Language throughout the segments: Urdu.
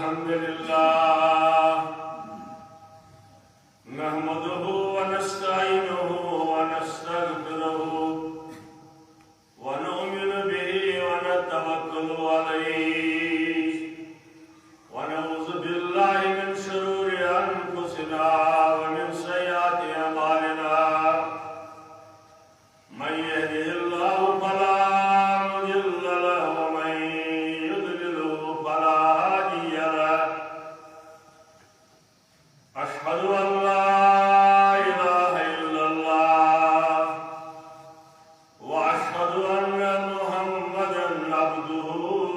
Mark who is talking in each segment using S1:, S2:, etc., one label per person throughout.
S1: الحمد لله نحمده ونستعينه ونستغفره ونؤمن به ونتوكل عليه ونعوذ بالله من شرور أنفسنا ومن سيئات أعمالنا من يهده الله فلا مضل له ومن يضلله فلا هادي له أشهد أن لا إله إلا الله وأشهد أن محمدا عبده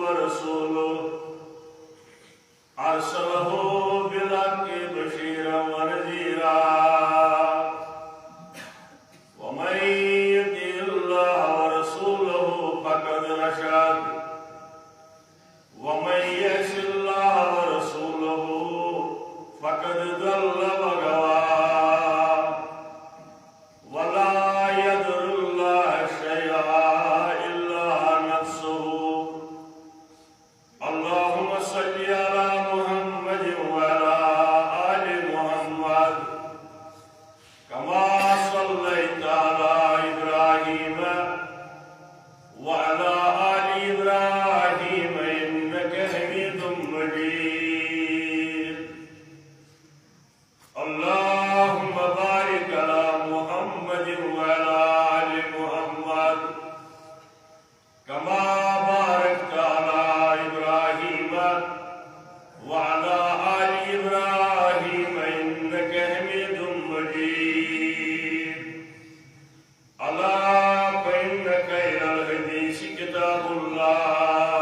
S1: ورسوله أرسله بالحق بشيرا ونذيرا ومن يطع الله ورسوله فقد رشد ومن يعص الله ورسوله فقد ضل وغوى ولا يضر الله شيئا إلا نفسه اللهم صل على محمد وعلى آل محمد كما صليت على إبراهيم وعلى آل إبراهيم إنك حميد مجيد اللهم بارك على محمد وعلى آل محمد كما باركت على إبراهيم وعلى آل إبراهيم إنك حميد مجيد ألا فإن خير الحديث كتاب الله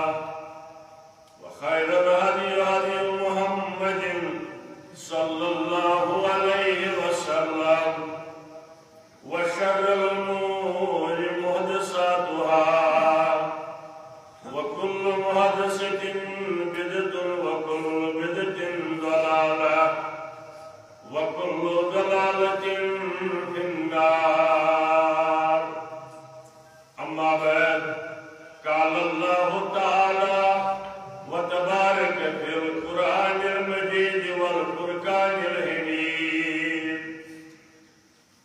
S1: وخير الهدي هدي محمد صلى الله عليه وسلم وشر الأمور محدثاتها وكل محدثة بدعة وكل بدعة ضلالة وكل ضلالة في النار أما بعد قال الله تعالى وتبارك في القرآن المجيد والفرقان الحميد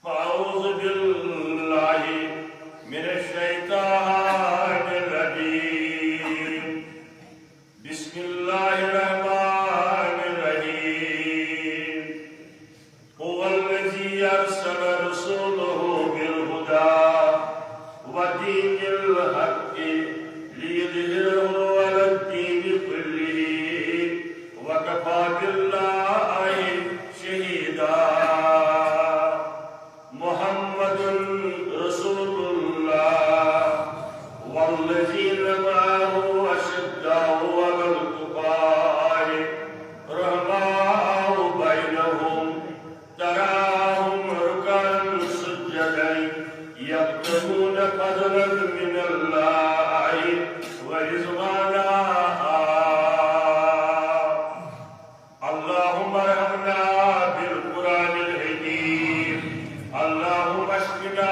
S1: فأعوذ بالله من الشيطان الرجيم بسم الله الرحمن الرحيم هو الذي أرسل رسوله بالهدى ودين الحق ليظهره على الدين كله وكفى بالله شهيدا محمد رسول الله والذين معه أشداء على الكفار رحماء بينهم تراهم ركعا سجدا يبتغون فضلا من الله ورضوانا اللهم ارحمنا بالقرآن الحكيم اللهم اشفنا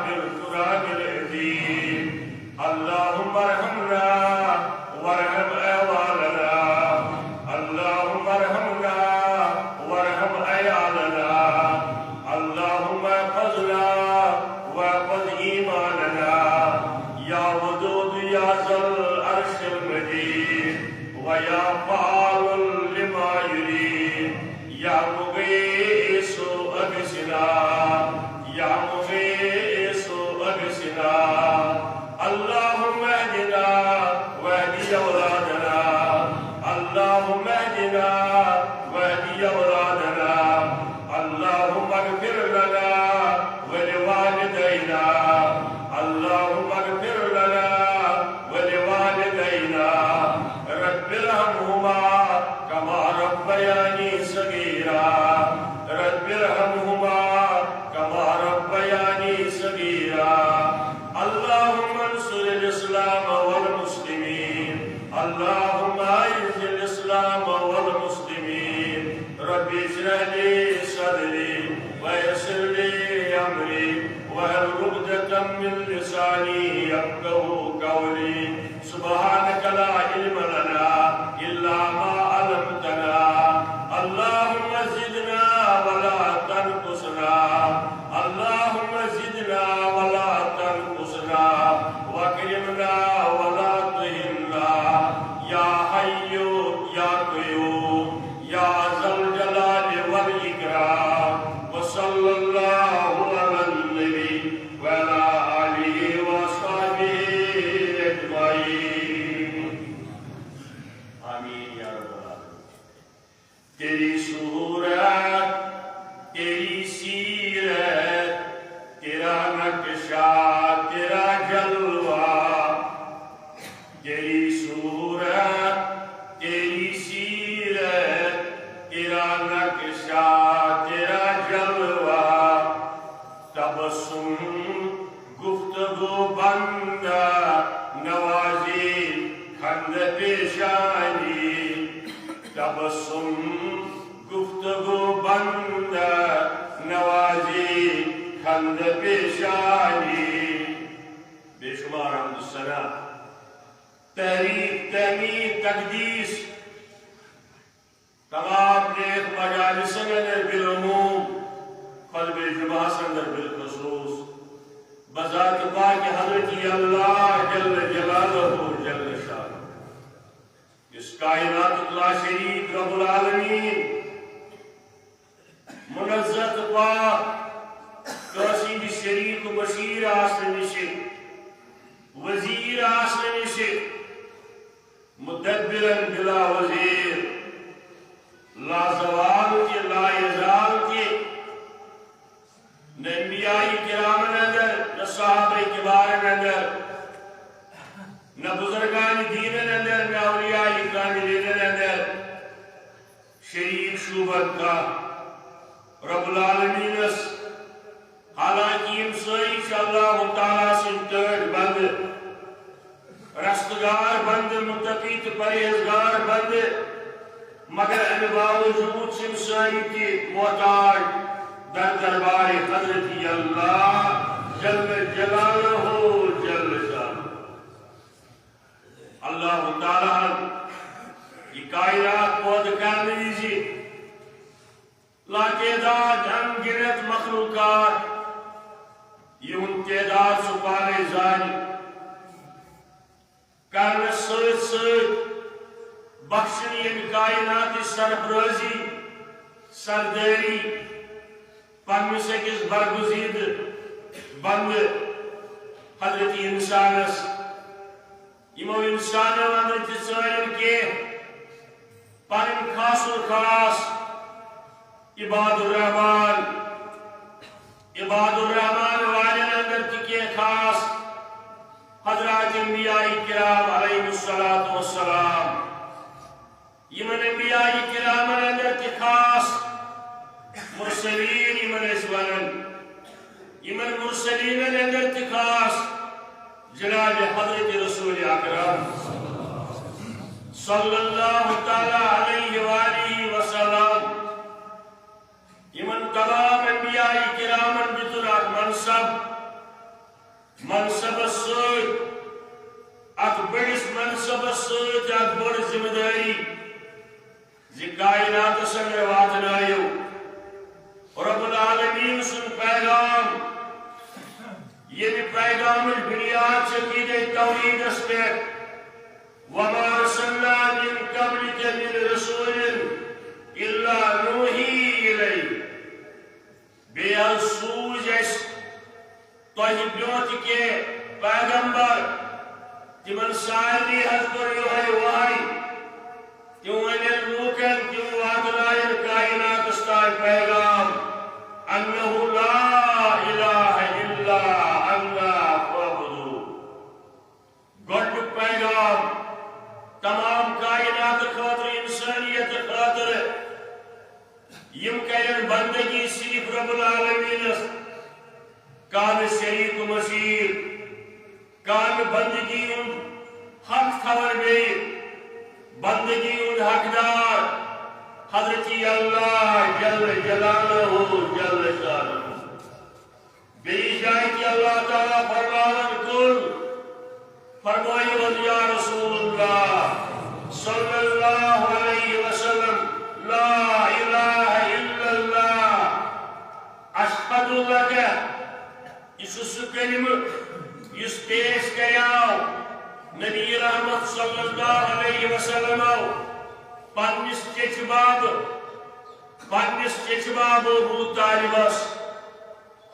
S1: بالقرآن العظيم اللهم ارحمنا وارحم أهوالنا اللهم ارحمنا وارحم عيالنا اللهم احفظنا واحفظ إيماننا يا ودود يا ذا العرش المجيد ويا فعال لما يريد يا مغيث أغثنا يا مغيث أغثنا اللهم اهدنا واهد أولادنا اللهم اهدنا واهد أولادنا اللهم اغفر لنا ولوالدينا اللهم اغفر لنا ولوالدينا رب ارحمهما كما ربياني صغيرا رب ارحمهما كما ربياني صغيرا اللهم انصر الإسلام والمسلمين اللهم أعز الإسلام والمسلمين رب اشرح لي صدري ويسر لي أمري واحلل عقدة من لساني يفقهوا قولي سبحانك لا علم لنا إلا ما علمتنا قيوم يا ذا الجلال والإكرام وصلى الله على النبي وعلى آله وصحبه أجمعين آمين يا رب العالمين. تیری صورت تیری سیرت تیرا نقشہ تیرا جلوہ تیری صورت تیری سیرت تیرا نقشہ تیرا جلوہ تبسم گفتگو بندہ نوازی خند پیشانی تبسم گفتگو بندہ نوازی خند پیشانی بے شمار حمد ثنا تحریف تحمید تقدیس تمام نیک مجالس اندر بالعموم قلب جماع اندر بالخصوص بذات پاک حضرت اللہ جل جلالہ جل شانہ اس کائنات لا شریک رب العالمین منزت پاک توسیب شریک بشیر آسن نشک وزیر آسن نشک مدبرن بلا وزیر لا زوال کے لا یزال کے نہ انبیاء کرام اندر نہ صحابہ کبار اندر نہ بزرگان دین اندر نہ اولیاء کاملین اندر شریک شوبت کا رب العالمین حالانکہ یم ساری اللہ تعالیٰ سے تڑ بند رستگار بند متقی تو پرہیزگار بند مگر ان باوجود سن ساری کی محتاج در دربار حضرت اللہ جل جلالہ جل شانہ اللہ تعالیٰ یہ کائنات پود کرنے دیجیے لاتعداد ہم گنت مخلوقات یہ ان تعداد سپانے زانی کرنے سوچ سوچ بخشنی ان کائنات سربرازی سرداری پنمی سے کس برگزید بند حضرت انسانس یمو انسانو حضرت سائن کے پنم خاص و خاص عباد الرحمن والن اندر تکے خاص حضرات انبیاء کرام علیہ السلام یمن انبیاء کرام اندر تی خاص مرسلین یمن اسوانن یمن مرسلین اندر تی خاص جناب حضرت رسول اکرم صلی اللہ تعالی علیہ وآلہ وسلم یمن تمام انبیاء کرامن بطور منصب سوچ اک بڑس منصب سوچ اک بڑ ذمہ داری زی کائنات سنگر واتنائیو رب العالمین سن پیغام یہ پیغام بنیاد شکید توحید اسپیٹ وما ارسلنا من قبلک من رسول الا نوحی الی بے سوز اس توحیدیوت کے پیغمبر تمن سائلی حضر وحی تیوں انہیں لوکن تیوں واتنائن کائنات استائے پیغام انہو لا الہ الا اللہ فعبدو گوڑ پیغام تمام کائنات خاطر انسانیت خاطر یم کرن بندگی صرف رب العالمین کان شریک مشیر کان بندگی ان حق خبر بے بندگی ان حقدار حضرت اللہ جل جلالہ جل شانہ بے جائے کہ اللہ تعالیٰ فرمانا کل فرمائی وز یا رسول اللہ صلی اللہ علیہ وسلم لا الہ الا اللہ اشہد لکہ اس کلمہ اس پیش کریاو نبی رحمت صلی اللہ علیہ وسلم پنس چچ باب ابو طالبس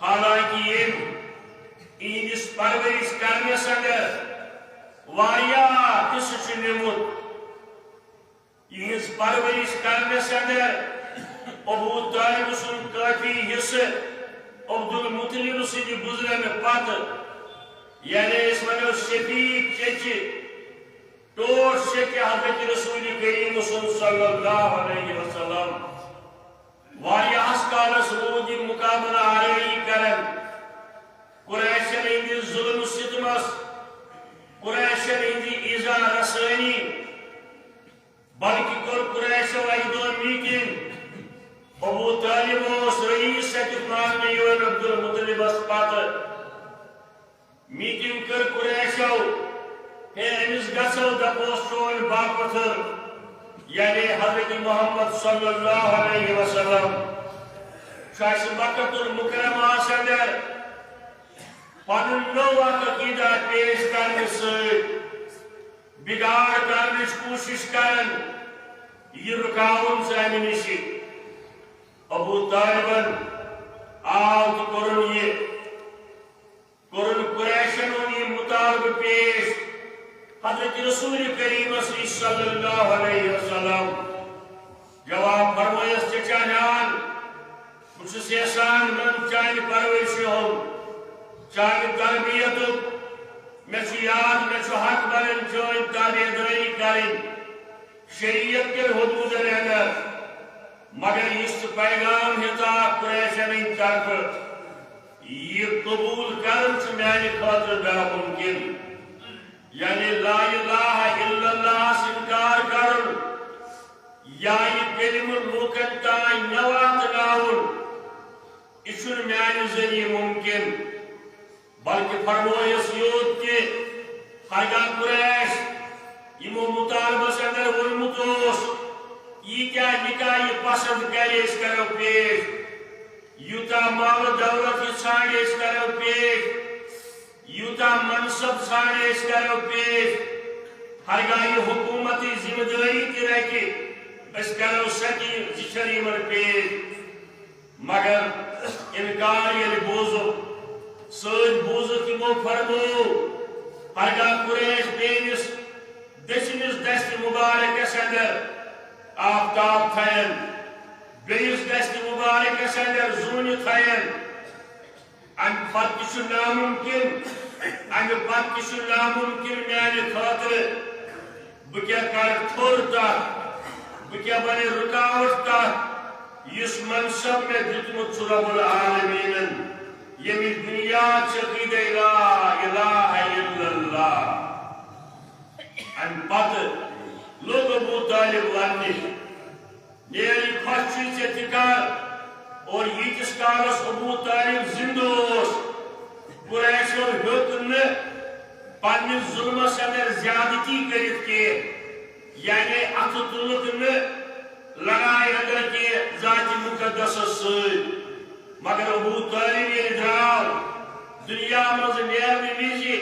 S1: حالانکہ یہندس پرورش کرنس اندر واریاہ حصہ نمت یہز پرورش کرنس اندر ابو طالب سن کافی حصہ عبد المطلب سن گزرن پتہ یعنی اس ونو شفیق چچہ ٹوٹ شک حضرت رسول کریم صلی اللہ علیہ وسلم واریاہس کالس رود یہ مقابلہ آرائی کرن قریشن ہندی ظلم ستمس قریشن ہندی ایزا رسانی بلکہ کر قریشو ایدون میٹنگ ابو طالب اس رئیس سکتمان میں یون عبد المطلب اس پاتر میٹنگ کر قریشو ہے امس گسو دپوس چون باپتر یعنی حضرت محمد صلی اللہ علیہ وسلم شاش مکۃ المکرمہ اندر پنن نو عقیدہ پیش کرنے سے بگاڑ کرنے کوشش کرن یہ رکاون سامنے نشی ابو طالبن آو تو کرن یہ کرن قریشن یہ مطالبہ پیش حضرت رسول کریم صلی اللہ علیہ وسلم جواب فرمائیس چچا جان مجھے سیسان من چاہیے پرورشی ہوں چاہیے تربیت میں چھو یاد میں چھو حق بلن چاہیے تابعداری کریں شریعت کے حدود رہنا مگر اس پیغام ہتا قریشن ان طرف یہ قبول کرن سے میں نے خاطر بڑا ممکن یعنی لا الہ الا اللہ سے انکار کرن یا یہ کلم لوکن تائیں نوات لاؤن اسن میانی ذریعے ممکن بلکہ فرمویس یود کے ہرگاہ قریش یمو مطالبہ سے اندر ورمتوس یہ کیا نکاح یہ پسند کرے اس کرو پیش یوتا مال دولت یہ ساڑے اس کرو پیش یوتا منصب ساڑے اس کرو پیش ہرگاہ یہ حکومتی ذمہ داری کی رکھے اس کرو سکی زشری مر پیش مگر انکار یہ بوزو سوچ بوزو کی مو فرمو ہرگاہ قریش بینس دشنس دست مبارک اندر آفتاب تھائن بیس دست مبارک اندر زون تھائن ان پت کشو ناممکن میانی خاطر بکیا کار تھور تا بکیا بنی رکاوٹ تا یس منصب میں دتمت رب العالمین یمی دنیا چقید لا الہ الا اللہ ان پت لوگ ابو طالب ورنی نیری خوشی سے تکار اور یہ جس کارس ابو طالب زندوس قریش اور حکم پنی ظلم اندر زیادتی کرت کے یعنی اتطلق لڑائی اندر کے ذات مقدس سید مگر ابو طالب یہ دراؤ دنیا مز نیرنی ویزی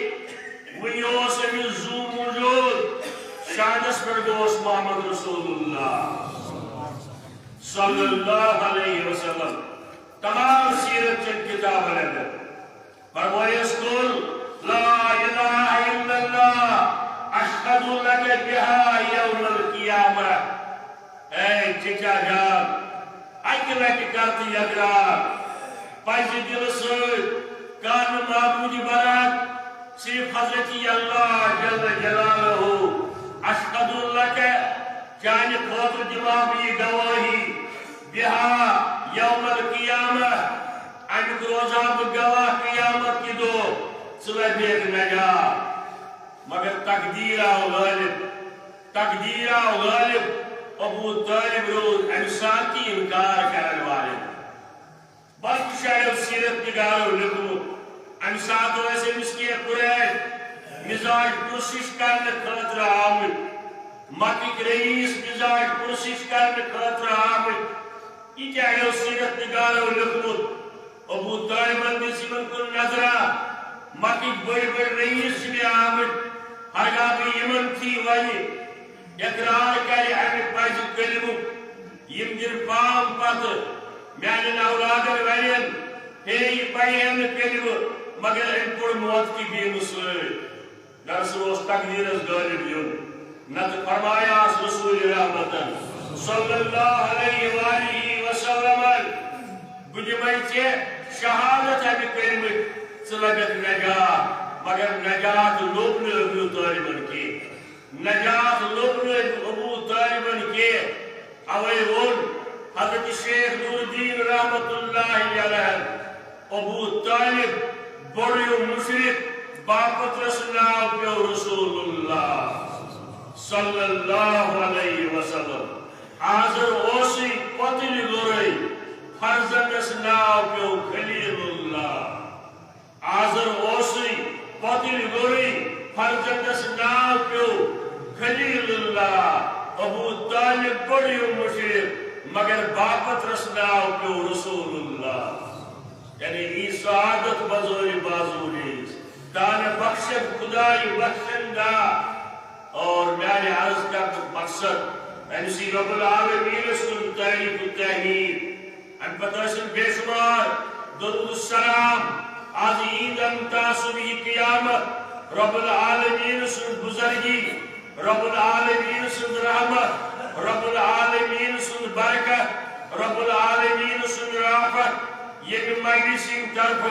S1: ویوس امی زو موجود شانس پر گوس محمد رسول اللہ صلی اللہ علیہ وسلم تمام سیرت چند کتاب لگا فرمائیس کل لا الہ الا اللہ اشہد لک بہا یوم القیامہ اے چچا جان اکلت کرتی اقرار پائزی دل سوئی کان معبودی برات صرف حضرتی اللہ جل جلالہ اشہد لک چاہنے خاطر جوابی گواہی بہا یوم القیامہ انک روزاب گواہ قیامت کی دو صلح بیت نجا مگر تقدیر غالب ابو طالب روز انسان کی انکار کرنے والے بلکہ شاید سیرت نگارو لکھو انسان تو ایسے مسکی قریش مزاج پرسش کرنے خاطر آمد مکی رئیس مزاج پرسش کرنے خاطر آمد یہ چاہیے سیرت نگارو لکھو ابو طالب اندیسیمن کو نظرہ مکی بڑی رئیس میں آمد ہرگاہ بھی یمن تھی وہی اقرار کرے ہمیں پاس دن پام پت میان اولادن ورین ہے یہ بیان کرو مگر ان پور موت کی بین سۭتۍ درس اوس تقدیرس غالب یُن نتہٕ فرمایا رسول رحمتن صلی اللہ علیہ وآلہ وسلم بہٕ دِمے ژےٚ شہادت اَمہِ کٔرمٕتۍ ژٕ لَگکھ نجات مگر نجات لوٚب نہٕ ابو طالبن کینٛہہ نجات لوٚب نہٕ ابو طالبن کینٛہہ اوے ووٚن حضرت شیخ نور الدین رحمت اللہ علیہ ابو طالب بوٚڑ مشرک باپت رس ناو پیو رسول اللہ صلی اللہ علیہ وسلم حاضر اوسی پتلی لوری فرزندس ناو پیو خلیل اللہ حاضر اوسی پتلی لوری فرزندس ناو پیو خلیل اللہ ابو طالب بڑی مشرک مگر باپت رس ناو پیو رسول اللہ یعنی ای سعادت بزوری بازوریز دان بخشت خدای بخشندہ اور میارے عرض کا مقصد انسی رب العالمین اسکن تعریف و تحمید ان پترسن بے شمار درود السلام آج عید امتا صبح قیامت رب العالمین اسکن بزرگی رب العالمین اسکن رحمت رب العالمین اسکن برکت رب العالمین اسکن رافت یہ مجلسی طرف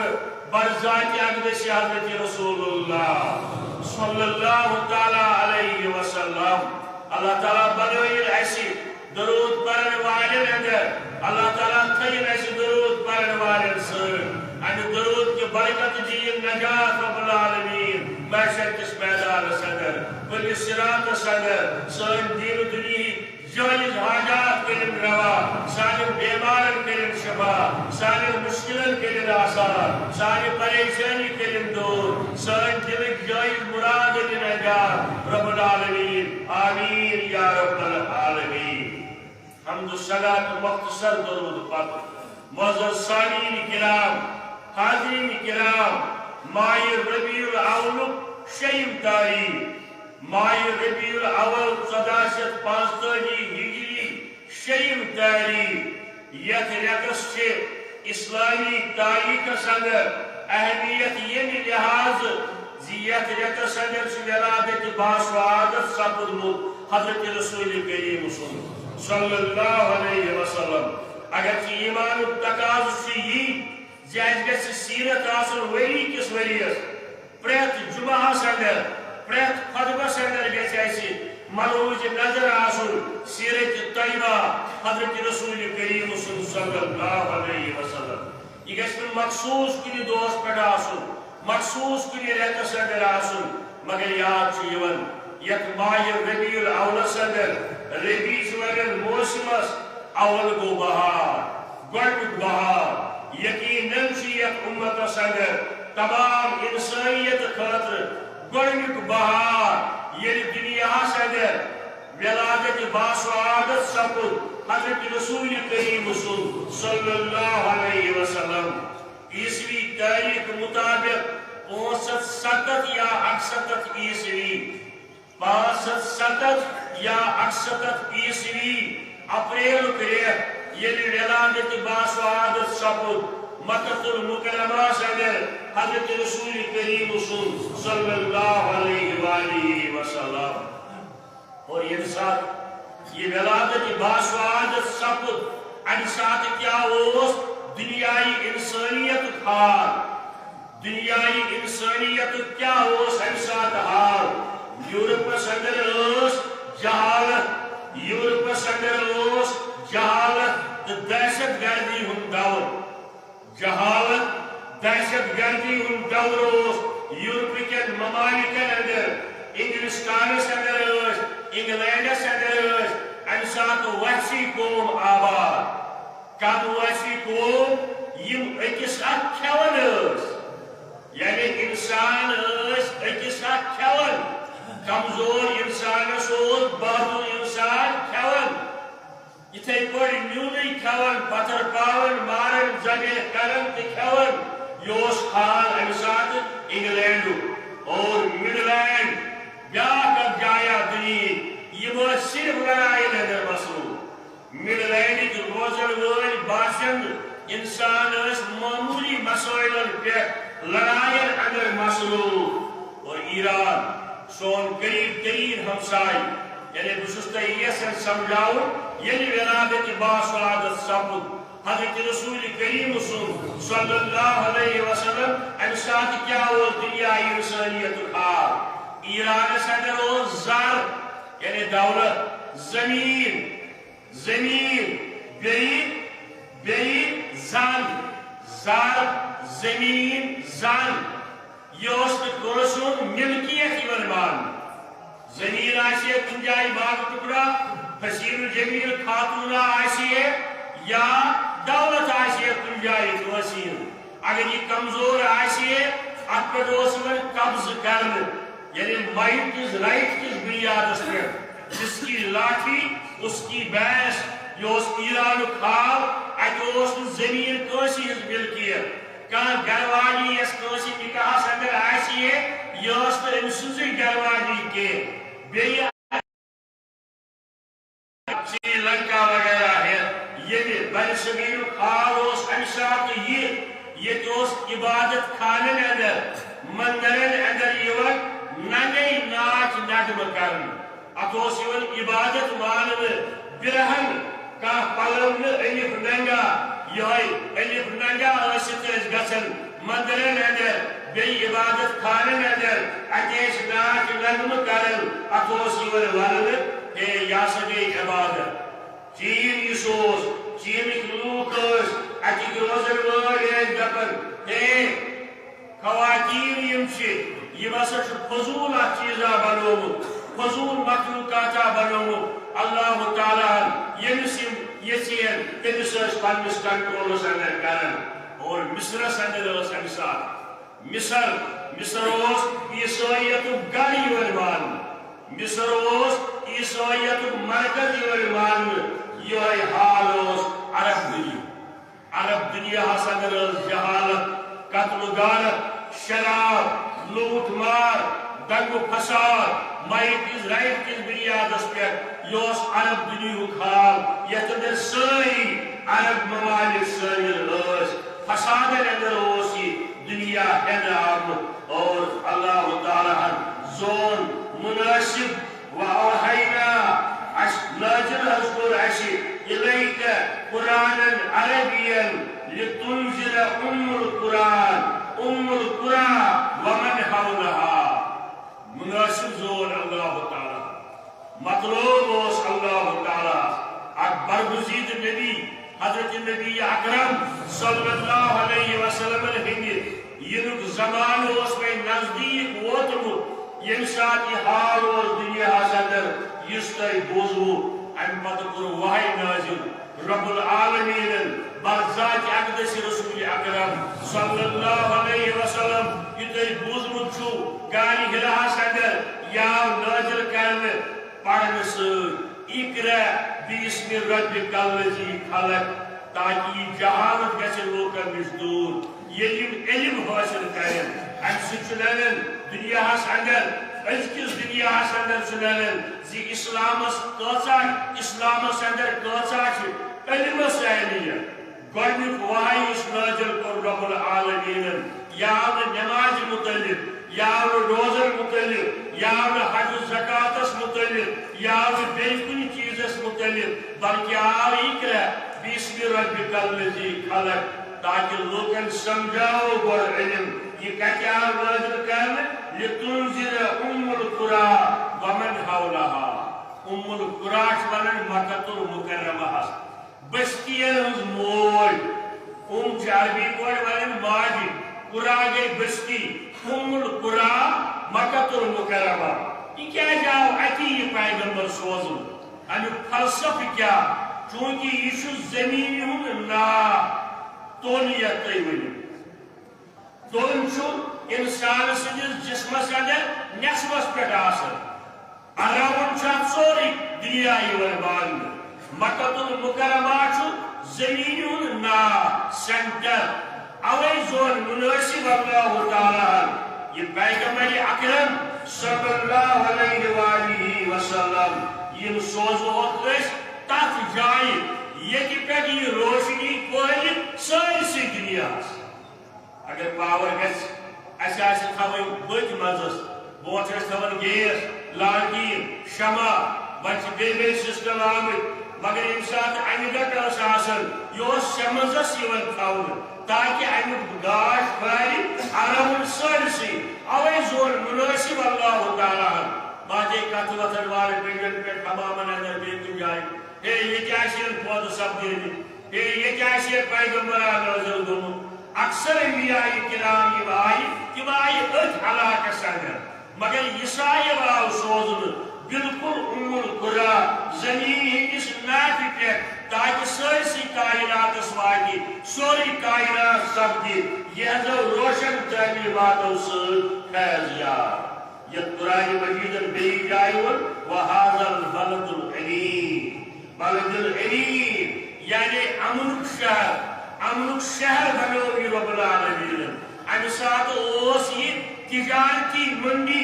S1: برزات اقدس حضرت رسول اللہ صلی اللہ تعالیٰ علیہ وسلم اللہ تعالیٰ بنویر ایسی درود پرن والن اندر اللہ تعالیٰ تھین ایسی درود پرن والن سر ان درود کے برکت دین نجات رب العالمین محشر کس میدان سندر بلی صراط سندر سن دین دنی جائز حاجات کرن روا سالم بیمارن کرن شفا سالم مشکلن کرن آسان سالم پریشانی کرن دور سالم دلک جائز مراد کرن اجار رب العالمین آمین یا رب العالمین حمد و صلاة مختصر درود پاک معزز سامعین کرام حاضرین کرام ماہ ربیع الاول شیم تاریخ ماہ ربیع الاول 1445 ہجری شیم تاریخ یت رتس سے اسلامی تاریخ اندر اہمیت یہ لحاظ یت رتس اندر ولادت باسعادت سپدمت حضرت رسول کریم صلی اللہ علیہ وسلم اگرچہ ایمان تقاض سے یہ گژھِ سیرت آسن وری کس وریس پریت جمعہ اندر پریت خطبس اندر گژھِ اسہِ ملوج نظر آسن سیرت طیبہ حضرت رسول کریم صلی اللہ علیہ وسلم یہ گژھِ نہٕ مخصوص کُنہِ دۄہس پٮ۪ٹھ آسن مخصوص کُنہِ رٮ۪تس اندر آسن مگر یاد چھُ یِوان یتھ ماہ ربیع الاولس اندر ربیع ونان موسمس اول گو بہار گۄڈنیُک بہار یقیناً چھُ یتھ امتس اندر تمام انسانیت خاطر گۄڈنیُک بہار ییٚلہِ دُنیاہس اندر ولادت باسعادت سپد حضرت رسول کریم صلی اللہ علیہ وسلم عیسوی تاریخ مطابق 570 یا 68 عیسوی 570 یا 68 عیسوی اپریل رٮ۪تھ ییٚلہِ ولادت باسعادت سپد مکۃ المکرمہ اندر حضرت رسول کریم صلی اللہ علیہ وآلہ وسلم اور یہ ساتھ یہ ولادت باسعادت سپد امہ سات کیا دنیائی انسانیت حال دنیائی انسانیت کیا امہ سات حال یورپس اندر جہالت یورپس اندر جہالت تو دہشت گردی ہند دور جہالت دہشت گردی ہند دور یورپکن ممالکن اندر انگلستانس اندر انگلینڈس اندر امہ سات وحشی قوم آباد کم وحشی قوم یم اکس اکھ کھیون یعنی انسان اکس اکھ کھیون کمزور انسانس بہادر انسان کھیون اتھے پٲٹھۍ نیونٕے کھیون پتھر پاون مارن ذبح کرن تہٕ کھیون یہ حال امہ ساتہٕ انگلینڈُک اور مڈلینڈ بیاکھ اکھ جایا دنیا یم صرف لڑائی اندر مصروف مڈلینڈٕکۍ آسن انسان اس معمولی مسائل پہ لڑائیں اندر مصروف اور ایران سون قریب ترین ہمسائے یعنی بس یہ سمجھاؤ یعنی ولادت باصعادت سپد حضرت رسول کریم صلی اللہ علیہ وسلم امہ سات کیا دنیا انسانیت حال ایران اندر زر یعنی دولت زمین بیئی زن زر زمین زن یہ ملکیت مان زمین آسے کن جائے باغ ٹکڑا حسین الجمیل خاتون آسے یا دولت آسے کن جائے وسیل اگر یہ کمزور آسے ات پہ قبض کرنے یعنی مائٹ کس رائٹ کس بنیاد پہ جس کی لاٹھی اس کی بحث یہ ایران خال ات زمین کنسی ہز ملکیت کان گھروالی اس کنسی نکاح اندر آسے یہ ام سنزی گھروالی کے بیئی سری لنکا وغیرہ ہے یہ بر صغیر خال ام سات یہ عبادت خانن اندر مندرن اندر نگئی ناچ نغم کرن ات عبادت مان برہن کا پلو الف ننگا یہ الف ننگا گھن مندرن اندر بیئی عبادت خانن اندر اتیش ناچ نغم کرن ات ون ہے یا سا گئی عبادت چین چین لوک اتک روزن ول دپن ہے خواتین یہ ہسا فضول چیزا بنومت فضول مخلوقاتا بنومت اللہ تعالیٰ یمس یچین تمس پنس کنٹرولس اندر کرن اور مصرس اندر امہ سات مصر عیسائیت گڑ مان مصر عیسائیت مرکز مان یہ حال عرب دنیا اندر جہالت قتل و غارت شراب لوٹ مار دنگ و فساد مائٹ کس رائٹ کس بنیاد پہ یہ عرب دنیا حال یت اندر ساری عرب ممالک شامل فساد اندر دنیا ہین آمت اور اللہ تعالیٰ زون مناسب و اوحینا نازل حضور عشی الیک قرآن عربیا لتنزل القرآن ومن حولها مناسب زون اللہ تعالیٰ مطلوب اللہ تعالیٰ اکبر برگزید نبی حضرت نبی اکرم صلی اللہ علیہ وسلم ینک زمان میں نزدیک ووتمت یم سات یہ حال دنیا اندر اس تھی بوزو ام پتہ کور وحی نازل رب العالمین بذات اقدس رسول اکرم صلی اللہ علیہ وسلم یہ تھی بوزمت چھو گاری ہراس اندر یا نازل کرنے پڑھنے اقرا باسم ربک الذی خلق تاکہ یہ جہالت گژھِ لوکن نش دور ییٚلہِ علم حٲصِل کرن امہ سۭتۍ دنیا اندر أزکِس دنیا اندر زِ اسلامس اندر کۭژاہ چھِ علمس اہمیت گۄڈنیُک وحی یُس نازل کوٚر رب العالمیٖنن یا نماز متعلق یا روزن متعلق یا حج زکاتس متعلق یا بیٚیہِ کُنہِ چیٖزس متعلق بلکہ آو اقرا باسم ربک الذی خلق تاکہ لوکن سمجھاؤ گوڑ علم یہ کتیا نازل کرنے لتنزل القرى ومن حولها القرى ونن مکۃ المکرمہ بستین ہز مول عربی پہ ون ماجی قرا گئی بستی القرى مکۃ المکرمہ یہ کیا آو اتی یہ پیغمبر سوزن امیک فلسفہ کیا چونکہ یہ زمین ہند ناو تولت تھی ورنو تولن انسان سندس جسمس اندر نصبس پہ اراؤنڈ سوری دنیا مان مکۃ المکرمہ زمین ہند ناو سینٹر اوے زون مناسب اللہ تعالیٰ یہ پیغمبر اکرم صلی اللہ علیہ وآلہ وسلم یہ سوزوت تت جائے یہ پہ یہ روشنی کوئی اگر پاور گژھِ اَسہِ آسہِ تھاوٕنۍ بٔتۍ منٛزس برونٛٹھ ٲسۍ تھاوان گیس لالٹیٖن شمع وۄنۍ چھِ بیٚیہِ سِسٹم آمٕتۍ مگر ییٚمہِ ساتہٕ اَنہِ گٹہٕ ٲس آسان یہِ اوس شےٚ منٛزس یِوان تھاونہٕ تاکہِ اَمیُک گاش پھہلہِ آرامن سٲرسٕے اَوَے زون مُنٲسِب اللہ تعالیٰ ہن باقٕے کتھٕ وتھن والہِ پنڈٮ۪ن پٮ۪ٹھ حمامن اندر بیٚیہِ کُنہِ جایہِ ہے ییٚتہِ آسہِ ہن پٲدٕ سپدٲمٕتۍ ہے ییٚتہِ آسہِ ہے پیغمبرا نٲزِل گوٚمُت اکثر انبیاء کرام یِم آیہِ تِم آیہِ أتھۍ علاقس اندر مگر عیسایہِ آو سوزنہٕ بالکل القرا زمین ہندس نافہِ پٮ۪ٹھ تاکہِ سٲرسٕے کائناتس واتہِ سورُے کائنات سپدِ یِہنٛزو روشن تعلیماتو سۭتۍ فیض یاب یتھ قرآنِ مجیدن بیٚیہِ جایہِ ووٚن وَہَٰذَا الْبَلَدُ الْأَمِينُ بلد العلیم یعنی امنُک شہر بنوو یہِ رۄب العالمیٖنن امہِ ساتہٕ اوس یہِ تجارتی منڈی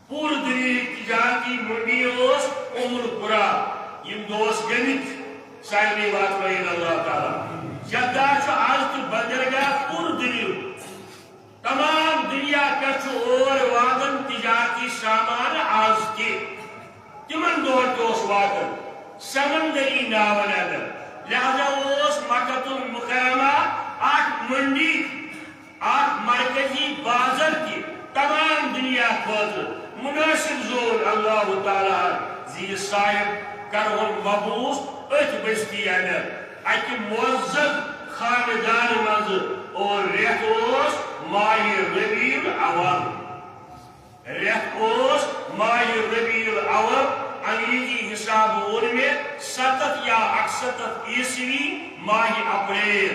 S1: پوٗرٕ دُنیہٕچ تجارتی منڈی اوس القرا یِم دوس گٔمٕتۍ سارنٕے واتنٲیِن اللہ تعالیٰ جدہ چھُ آز تہِ بندرگاہ پوٗرٕ دُنیہُک تمام دنیا پٮ۪ٹھ چھُ اور واتان تجارتی سامان آز تہِ تِمن دۄہن تہِ اوس واتان سمندری ناون اندر لہذا اوس مکۃ المکرمہ اکھ منڈی اکھ مرکزی بازر تہِ تمام دنیا خٲطرٕ مناسب زون اللہ تعالیٰ زِ صاحب کرہون مبعوث أتھۍ بستی اندر اکہِ معزز خاندان منٛز اور رٮ۪تھ اوس ماہِ ربیع الاول رٮ۪تھ اوس ماہِ ربیع الاول انگریزی حساب ووٚن مےٚ 7 یا 68 عیسوی ماہِ اپریل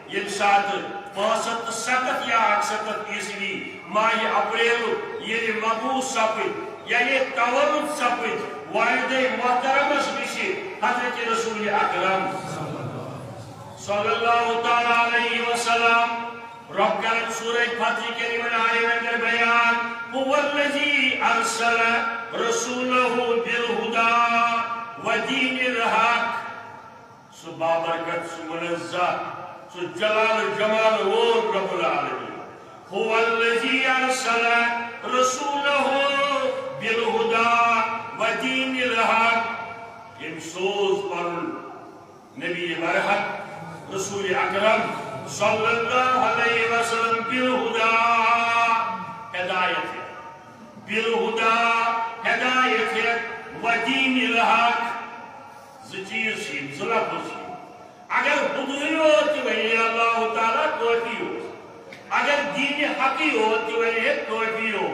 S1: ییٚمہِ ساتہٕ 507 یا 68 عیسوی ماہِ اپریل ییٚلہِ مبعوث سپٕدۍ یعنی تولُد سپٕدۍ والدے محترمس نِش حضرت رسول اکرم صلی اللہ تعالیٰ علیہ وسلم رب کرن سورہ فتح کے لمن آئے اندر بیان هو الذی ارسل رسولہ بالہدى ودین الحق سو بابرکت سو منزہ سو جلال جمال وول رب العالمین هو الذی ارسل رسولہ بالہدى ودین الحق یم سوز پرن نبی برحق رسول اکرم صلی اللہ علیہ وسلم بالہدى ہدایت ہے بالہدى ہدایت ہے ودین الحق زچیز ہی زلفظ ہی اگر ہدوئی ہوتی وہی اللہ تعالیٰ کافی ہو اگر دین حقی ہوتی وہی کافی ہو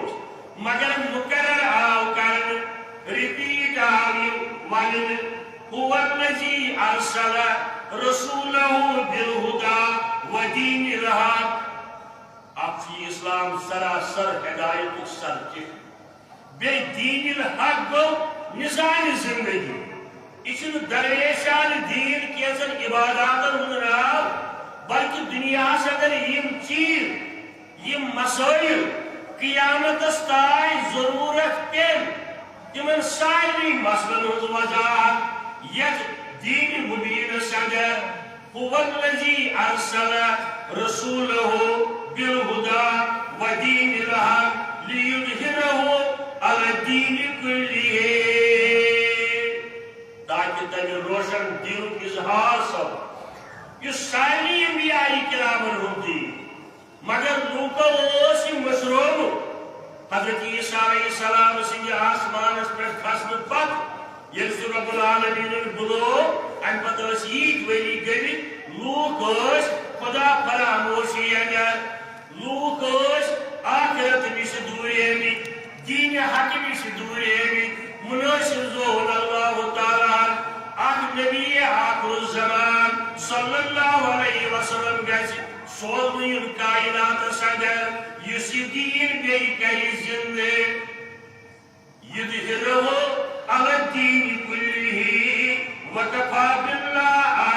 S1: مگر مقرر آو کرن ریپیٹ آو ون هو الذی ارسل رسولہ بالہدى ودین الحق اب چھ اسلام سراسر ہدایت سر بے دین الحق گو نظام زندگی یہ درویشان دین کیسن عباداتن ہند ناو بلکہ دنیا سے اگر یم چیز یم مسائل قیامت تائیں ضرورت پین تمن ساری مسلن ہند وضاحت یت دین مبین صدر هو الذی ارسل رسولہ بالہدى ودین الحق لیظہرہ علی الدین کلہ تاکہ تمہیں روشن دین اظہار سب یہ ساری انبیاء کرامن ہوتی مگر لوکو اوس مشروب حضرت عیسیٰ علیہ السلام سنجھ آسمانس پر کھسن پت یل سے رب العالمین بلو ان پتہ یت وری گمت لوک خدا فراموشی اندر لوک آخرت نش دوریمت دین حق نش دوریمت مناسب زون اللہ تعالیٰ اخ نبی آخر الزمان صلی اللہ علیہ وسلم گژھِ سوزن کائنات صدر یس یہ دین بیٚیہِ کرِ زندہ یظہرہ علی الدین کلہ وکفی باللہ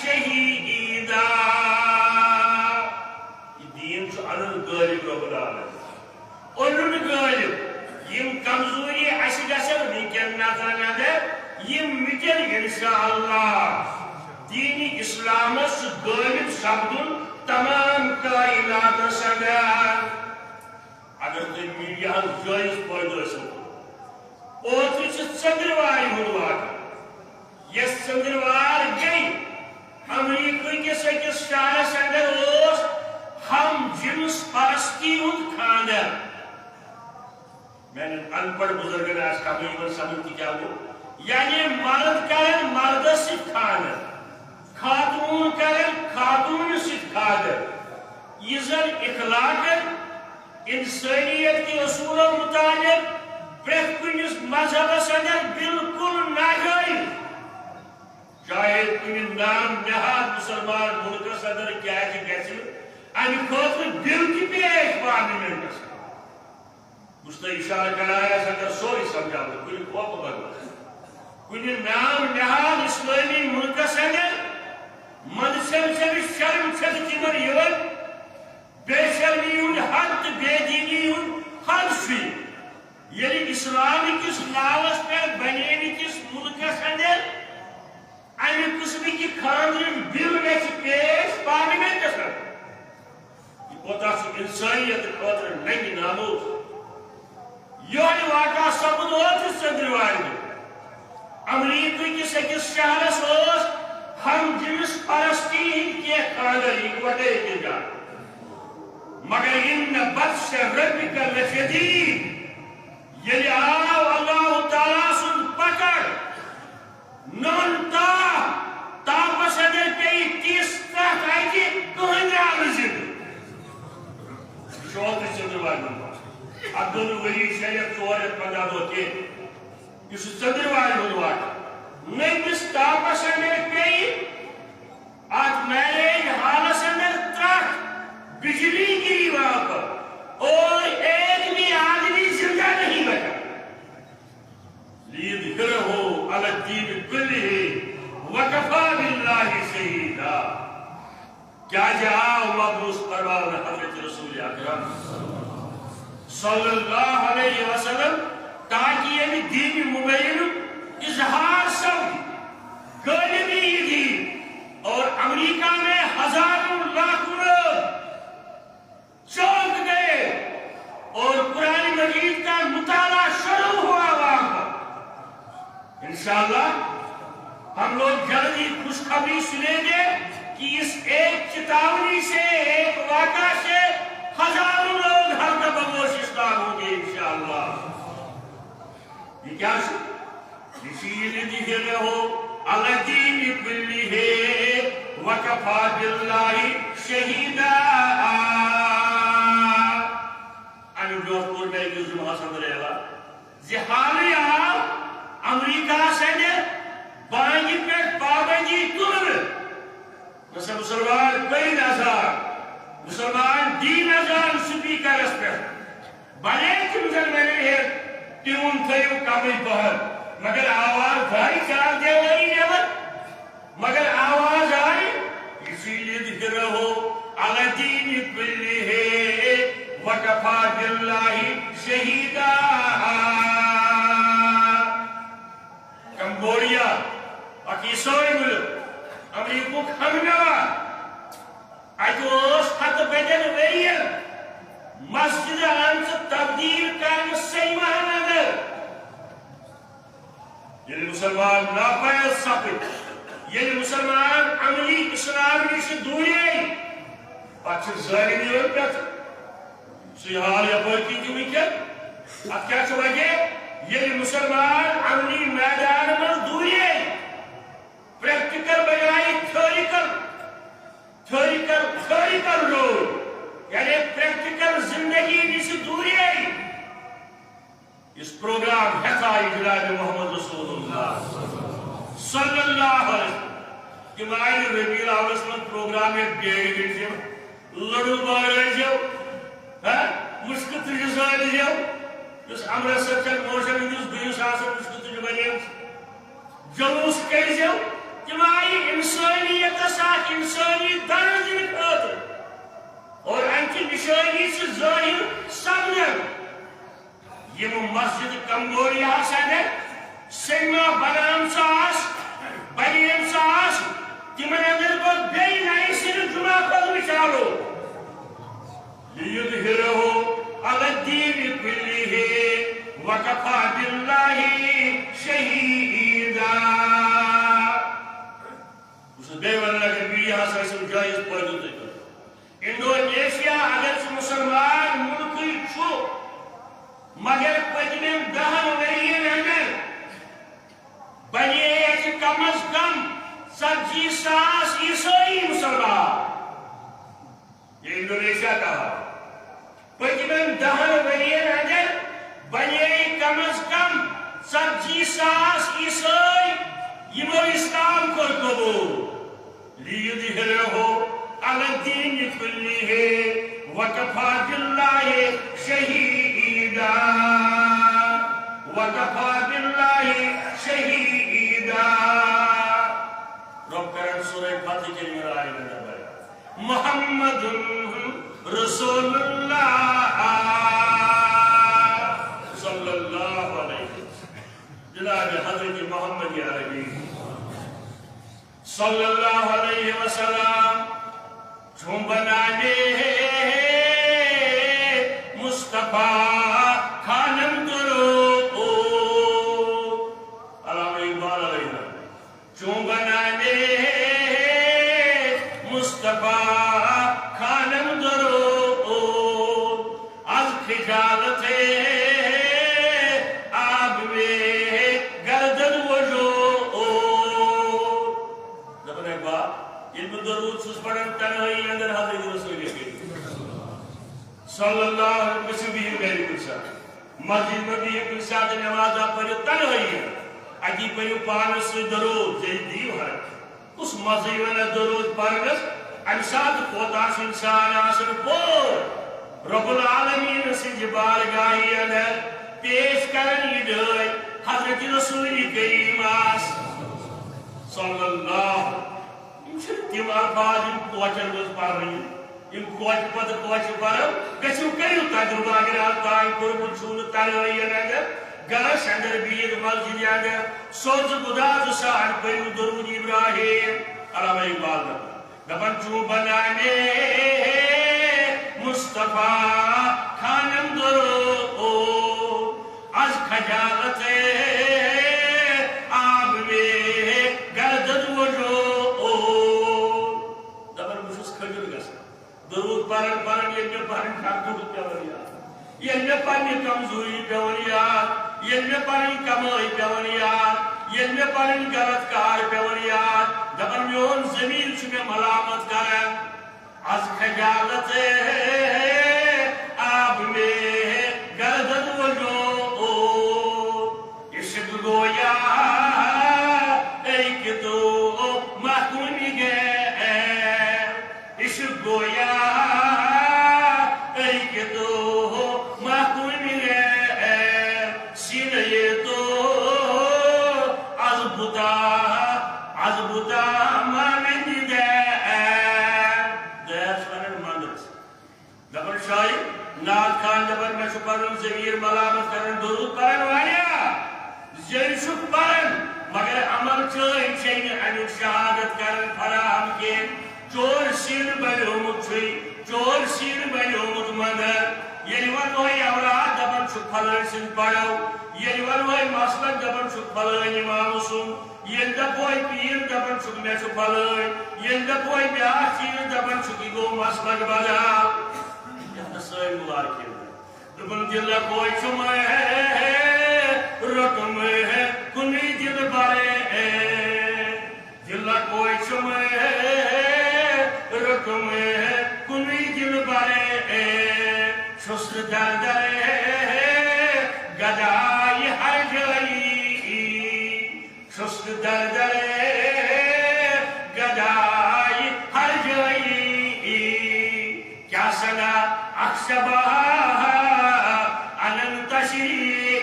S1: شہیدا یہ دین چھُ انن غالب رب العالمین انن غالب یم کمزوری اس گژھن ونکٮ۪ن نظرن اندر یم مٹن انشاءاللہ دینی اسلامس غالب سپدن تمام کائنات اندر اگر تم میڈیا جائز فائدہ اوتر ژندروار ہند واقع یس ژندروار گئی امریکہ کس أکس شہرس اندر ہم جنس پرستی ہند خاندر میں نے ان پڑھ بزرگن آج کبھی من سمجھ کیا وہ یعنی مرد کرن مرد سید خاندر خاتون کرن خاتون سید خاندر یہ زن اخلاق انسانیت کے اصول مطابق پریت کنس مذہبس اندر بالکل ناجائز چاہے کن نام نہاد مسلمان ملکس اندر کیا گھر امہ خاطر بل تہ پیش پارلیمنٹس اس اشارہ کرایا اگر سوری سمجھا کن خوف بغیر کن نام نہاد اسلامی ملکس اندر مدسم سے شرم تمن یہ بے شرمی ہند حد تو بے دینی ہند حد سی یعنی اسلام کس ناوس پہ بنے کس ملکس اندر امہ قسم کی خاندر بل گھر پیش پارلیمنٹس یہ کوتا انسانیت خاطر ننگ ناموس یہ واقعہ سپد اوتر ژندروار امریکہ کس أکس شہرس ہم جنس پرستی ہند کی خاندر اکوٹے جائے مگر ان بطش ربک لشدید یلی آو اللہ تعالیٰ سن پکڑ نون تاپس اندر پی تیس تحت آئی تھی کہن راو زند شوہر ژندروار عبدال ولی شریف 415 ہوتے اس ژندروار نئیس تاپس اندر پی آج میریج حالس اندر ترک بجلی گری وہاں پر اور ایک بھی آدمی زندہ نہیں بچا لیظہرہ علی الدین کلہ وکفی باللہ شہیدا کیا جاؤ مبعوث پروان حضرت رسول اکرم صلی اللہ علیہ وسلم تاکہ یہ دین مبین اظہار سب غالبی دین اور امریکہ میں ہزاروں لاکھوں لوگ چونک گئے اور قرآن مجید کا مطالعہ شروع ہوا وہاں پر انشاءاللہ ہم لوگ جلدی خوشخبری سنیں گے کہ اس ایک چتاونی سے ایک واقعہ سے ہزاروں لوگ ہر بگوش اسلام ہوں گے انشاءاللہ یہ کیا سے اسی لیے ہو الدین کلہ وکفی باللہ شہیدا حالی آو امریکہ سے بانگی پہ پابندی تل نسا مسلمان کئی نظار مسلمان دین نظار سپیکرس پہ بنے تم زن میں نے تیون تھیو کمی بہر مگر آواز بھائی چار دے وہی نیور مگر آواز آئی اسی لیے دکھ رہو علی دین کلہ وکفی باللہ شہیدا کمبوڈیا پاکستان ملک امریکہ ہمنوا اتوس ہت بدن ورین مسجد انت تبدیل کرن سیمہن اندر یعنی مسلمان ناپید سپد یعنی مسلمان عملی اسلام نش دوری پتہ ظالمی اور پتہ سی حال یپر کی ونکن ات کیا وجہ یعنی مسلمان عملی میدان من دوری پریکٹیکل بجائے تھیوریکل روڈ یعنی پریکٹیکل زندگی نش دوری اس پروگرام ہتائی جناب محمد رسول اللہ صلی اللہ علیہ وسلم کہ مائی ربیع الاول من پروگرام ایک ڈیڑھ گھنٹے لڑو بارے جو مشکل تجزال جو اس امرتسر چل موشن ہندس بیس آسان مشکل تجھ بنے جلوس کئی جو کہ مائی انسانیت ساتھ انسانی درد خاطر اور انکی نشانی سے ظاہر سمجھن یہ مسجد کمبوڈیا سے سینما بنام ساس بنیم ساس والو لِيُظْهِرَهُ عَلَى الدِّينِ كُلِّهِ وَكَفَى بِاللَّهِ شَهِيدًا بہٕ چھُس بیٚیہِ وَنان اگر میٖڈیاہَس آسٮ۪م جٲیِز پٲدٕ تُہۍ کٔرِو انڈونیشیا اگر سُہ مُسلمان مُلکٕے چھُ مگر پٔتمٮ۪ن 10 ؤرۍیَن اندر بنے اَتہِ کم از کم 40,000 عیسٲئی مُسلمان یہ انڈونیشیا کا پٔتمٮ۪ن 10 ؤرۍیَن اندر بنے کم از کم 40,000 عیسٲئی یمو اسلام کوٚر قبوٗل لِیُظْهِرَهُ عَلَى الدِّينِ كُلِّهِ وَكَفَى بِاللَّهِ شَهِيدًا وَكَفَى بِاللَّهِ شَهِيدًا رب کرن سورہ فتح کے لیے آئے گا محمد رسول اللہ صلی اللہ علیہ جناب حضرت محمد عربی صلی اللہ علیہ وسلم چھوم بنانے مصطفیٰ خانم کرو علامہ اقبال علیہ چھوم بنانے مصطفیٰ خانم کرو از خجالت آب میں گردن وجو زبان اقبال علم درود سوز پڑھن تنہائی اندر حضرت رسول کے صلی اللہ علیہ وسلم میری کلسا مسجد نبی کلسا نمازہ پڑھو تنہائی اکی پڑھو پانس درود جی دیو ہے اس مذہی والا درود پڑھنس امساد کوتاس انسان آسن پور رب العالمین سے جبار گاہی اندر پیش کرن یہ دائی حضرت رسول کریم آس صلی اللہ تم الفاظ ان کوچن روز پڑھ رہی ان کوچ پتہ کوچ پڑھو گھو کریو تجربہ اگر آپ تائیں قربت چھون تنہائی اندر گلش اندر بید مسجد اندر سوز گداز ساڑھ پڑھو درود ابراہیم علامہ اقبال دبن چون بنانے مصطفیٰ خانم درو از خجالت آب میں گردد وجو دبن بشس خجل گسا درود پرن پرن یہ پرن خاکتو پیوریات یہ پرن کمزوری پیوریات یہ پرن کمائی پیوریات یہ پرن غلط کار پیوریات دبن میون زمین چکے ملامت کرن از خجالت آب میں گردد وجو عشق گویا ایک تو محکومی گئے عشق گویا ایک تو محکومی گئے سینے تو از بتا مانند دبن شاہی ناد خان دبن میں چھو پرن زمیر ملامت کرن درود پرن وایا زیر چھو پرن مگر عمل چھوئن چھین انیو شہادت کرن فراہم کے چور سین بلیومت چھوئی چور سین بلیومت مندر یعنی ونوہی اولاد دبن چھو پھلن سن پڑھو یعنی ونوہی مسلک دبن چھو پھلن امام سن یہ دبوئی پیر دبن چھو میں چھو پھلن یہ دبوئی بیاہ چیر دبن چھو کی گو مسلک بدا سوئے مبارک ہے دبن دل کوئی چمائے ہے رقم ہے کنی دل بارے ہے دل کوئی چمائے ہے رقم ہے کنی دل بارے ہے شست دردر ہے گدائی ہر جائی شست دردر ہے گدائی ہر جائی کیا سنا اخشباها اننت شریع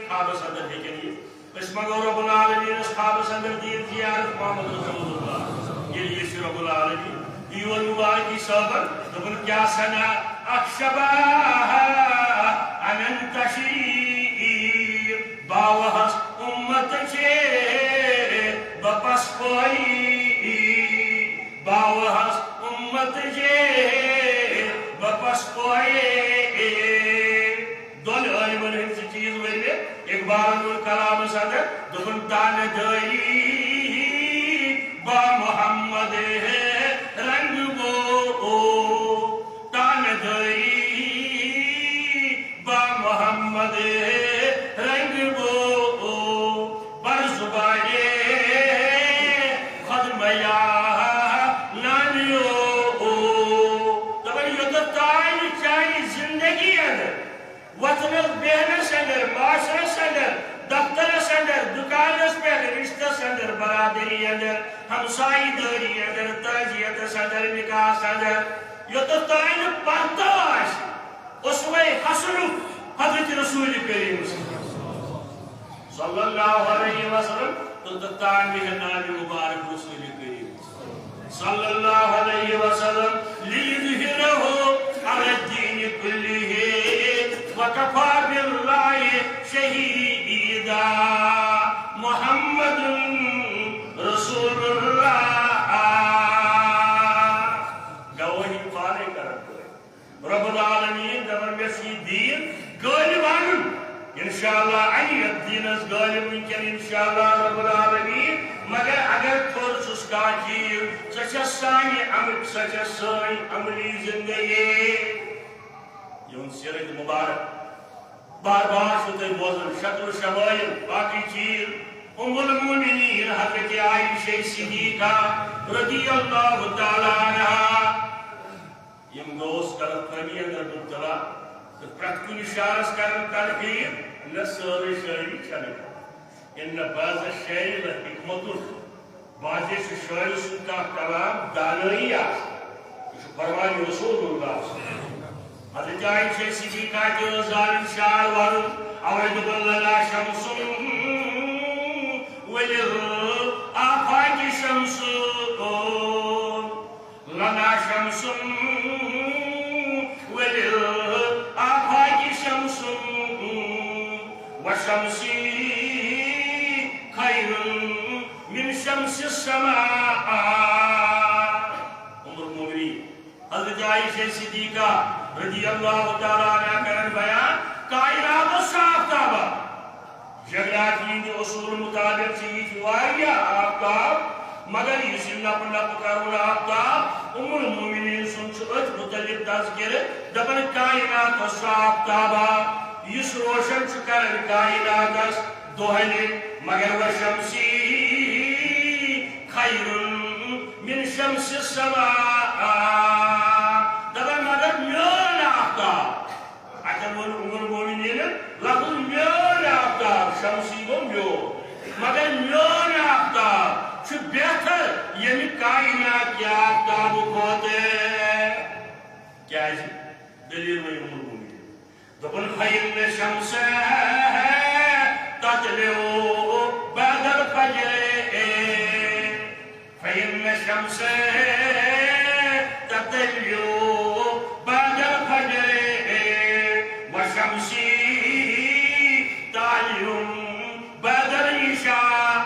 S1: خواب صدر ہے کہ لیے اسمہ گو رب العالمین اس خواب صدر دیر زیارت محمد رسول اللہ یہ لیے سی رب العالمین دیوان مبارکی صبر دبن کیا سنا اخشباها اننت شریع باوہس امت چھے بپس کوئی باوہس امت بجے بپس کوئے دول عالمن ہند چیز ورے اقبال کلام صدر دبن تان دئی با محمد رنگ بو تان دئی با محمد رنگ بو بر زبانے خود میا نانیو دبن یوتتائی چاہی زندگی اندر وطنس بہنس اندر معاشرس اندر دفترس اندر دکانس پہ رشتس اندر برادری اندر ہمسائی داری اندر تعزیتس اندر نکاس اندر یوتتائی پرتاش اسوے حسن حضرت رسول کریم صلی اللہ علیہ وسلم یوتتائی بہنان مبارک رسول کریم صلی اللہ علیہ وسلم لیظہرہ علی الدین کلہ وکفا باللہ شہیدا محمد رسول اللہ گواہی پانے کرتے رب العالمین دبر میں دین غالبان انشاءاللہ علی الدین از غالب ممکن انشاءاللہ رب العالمین مگر اگر تھوڑ سسکا چیز سچا سانی عملی زندگی یون سیرت مبارک بار بار ستے بوزن شکل شمائل باقی چیز ام المومنین حضرت عائشہ صدیقہ رضی اللہ تعالیٰ عنہ یم دوست کرت فہمی اندر مبتلا پرت کن اشارس کرن تنقید نسر شعری چلے ان بعض الشعری لحکمت بعض شعر سنتا کلام دانائی آس فرمانی رسول اللہ حضرت عائشہ صدیقہ کے ظالم شعر ورن اورد لنا شمس وللآفاق شمس لنا شمس وللآفاق شمس وشمسی خیر من شمس السماء عمر المؤمنین حضرت عائشہ صدیقہ رضی اللہ تعالیٰ عنہ کرن بیان کائنات و آفتابہ جگراتی کے اصول مطابق سے یہ جواریا آفتاب مگر یہ سنہ پر نپ کرون آفتاب ام المومنین سنچوت متعلق تذکر دبن کائنات و آفتابہ اس روشن چکرن کائنات دوہنے مگر و شمسی خیر من شمس السماء دبن مگر میون آفتاب اگر عمر مومنین لفظ میون آفتاب شمسی گو میون مگر میون آفتاب چھ بہتر یعنی کائنات کی آفتاب کھوتے کیا ہے دلیل میں عمر مومنین دبن خیر شمس تطلعو بعد الفجر خیر شمس تطلعو بعد الفجر وشمسی تعلیم بعد العشاء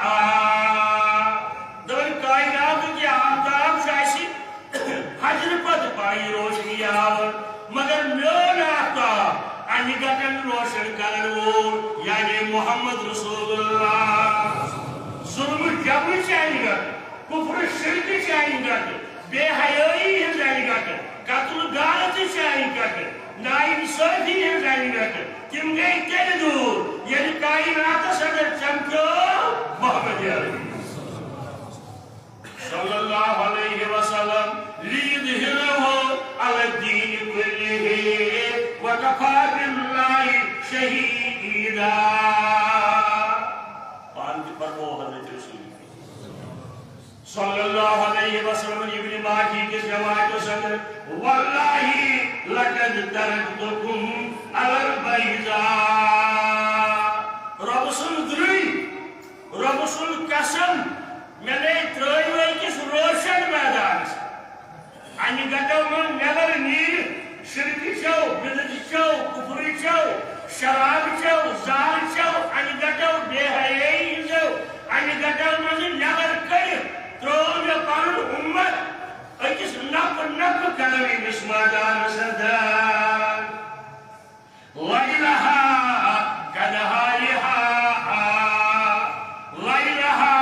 S1: دبن کائنات کی آفتاب شایسی حجر پت پائی روشنی آور مگر میون آفتاب انی گتن روشن کرن وول یعنی محمد رسول اللہ ظلم جبر چاہیے گا کفر شرک چاہیے گا بے حیائی ہے گا قتل غارت چاہیے گا ناانصافی ہے تم گئی تیل دور یعنی کائنات صدر چمکو محمد عربی صلی اللہ علیہ وسلم لیظہرہ علی الدین کلہ وکفا باللہ شہیدا پانچ فرمو حضرت رسول صلی اللہ علیہ وسلم ابن ماجی کے جواب صدر واللہ لقد ترکتکم علی البیضاء رب سن دری رب سن قسم میں نے ترائیوے کس روشن میدان انی گٹو من نیبر نیر شرکی چو بدعی چو کفری چو شراب چو زال چو انی گٹو بے حیائی چو انی گٹو من نیبر کر ترون پانن امت اکس نپ نپ سوی بسمادان سندان لیلہا کنہائیہا لیلہا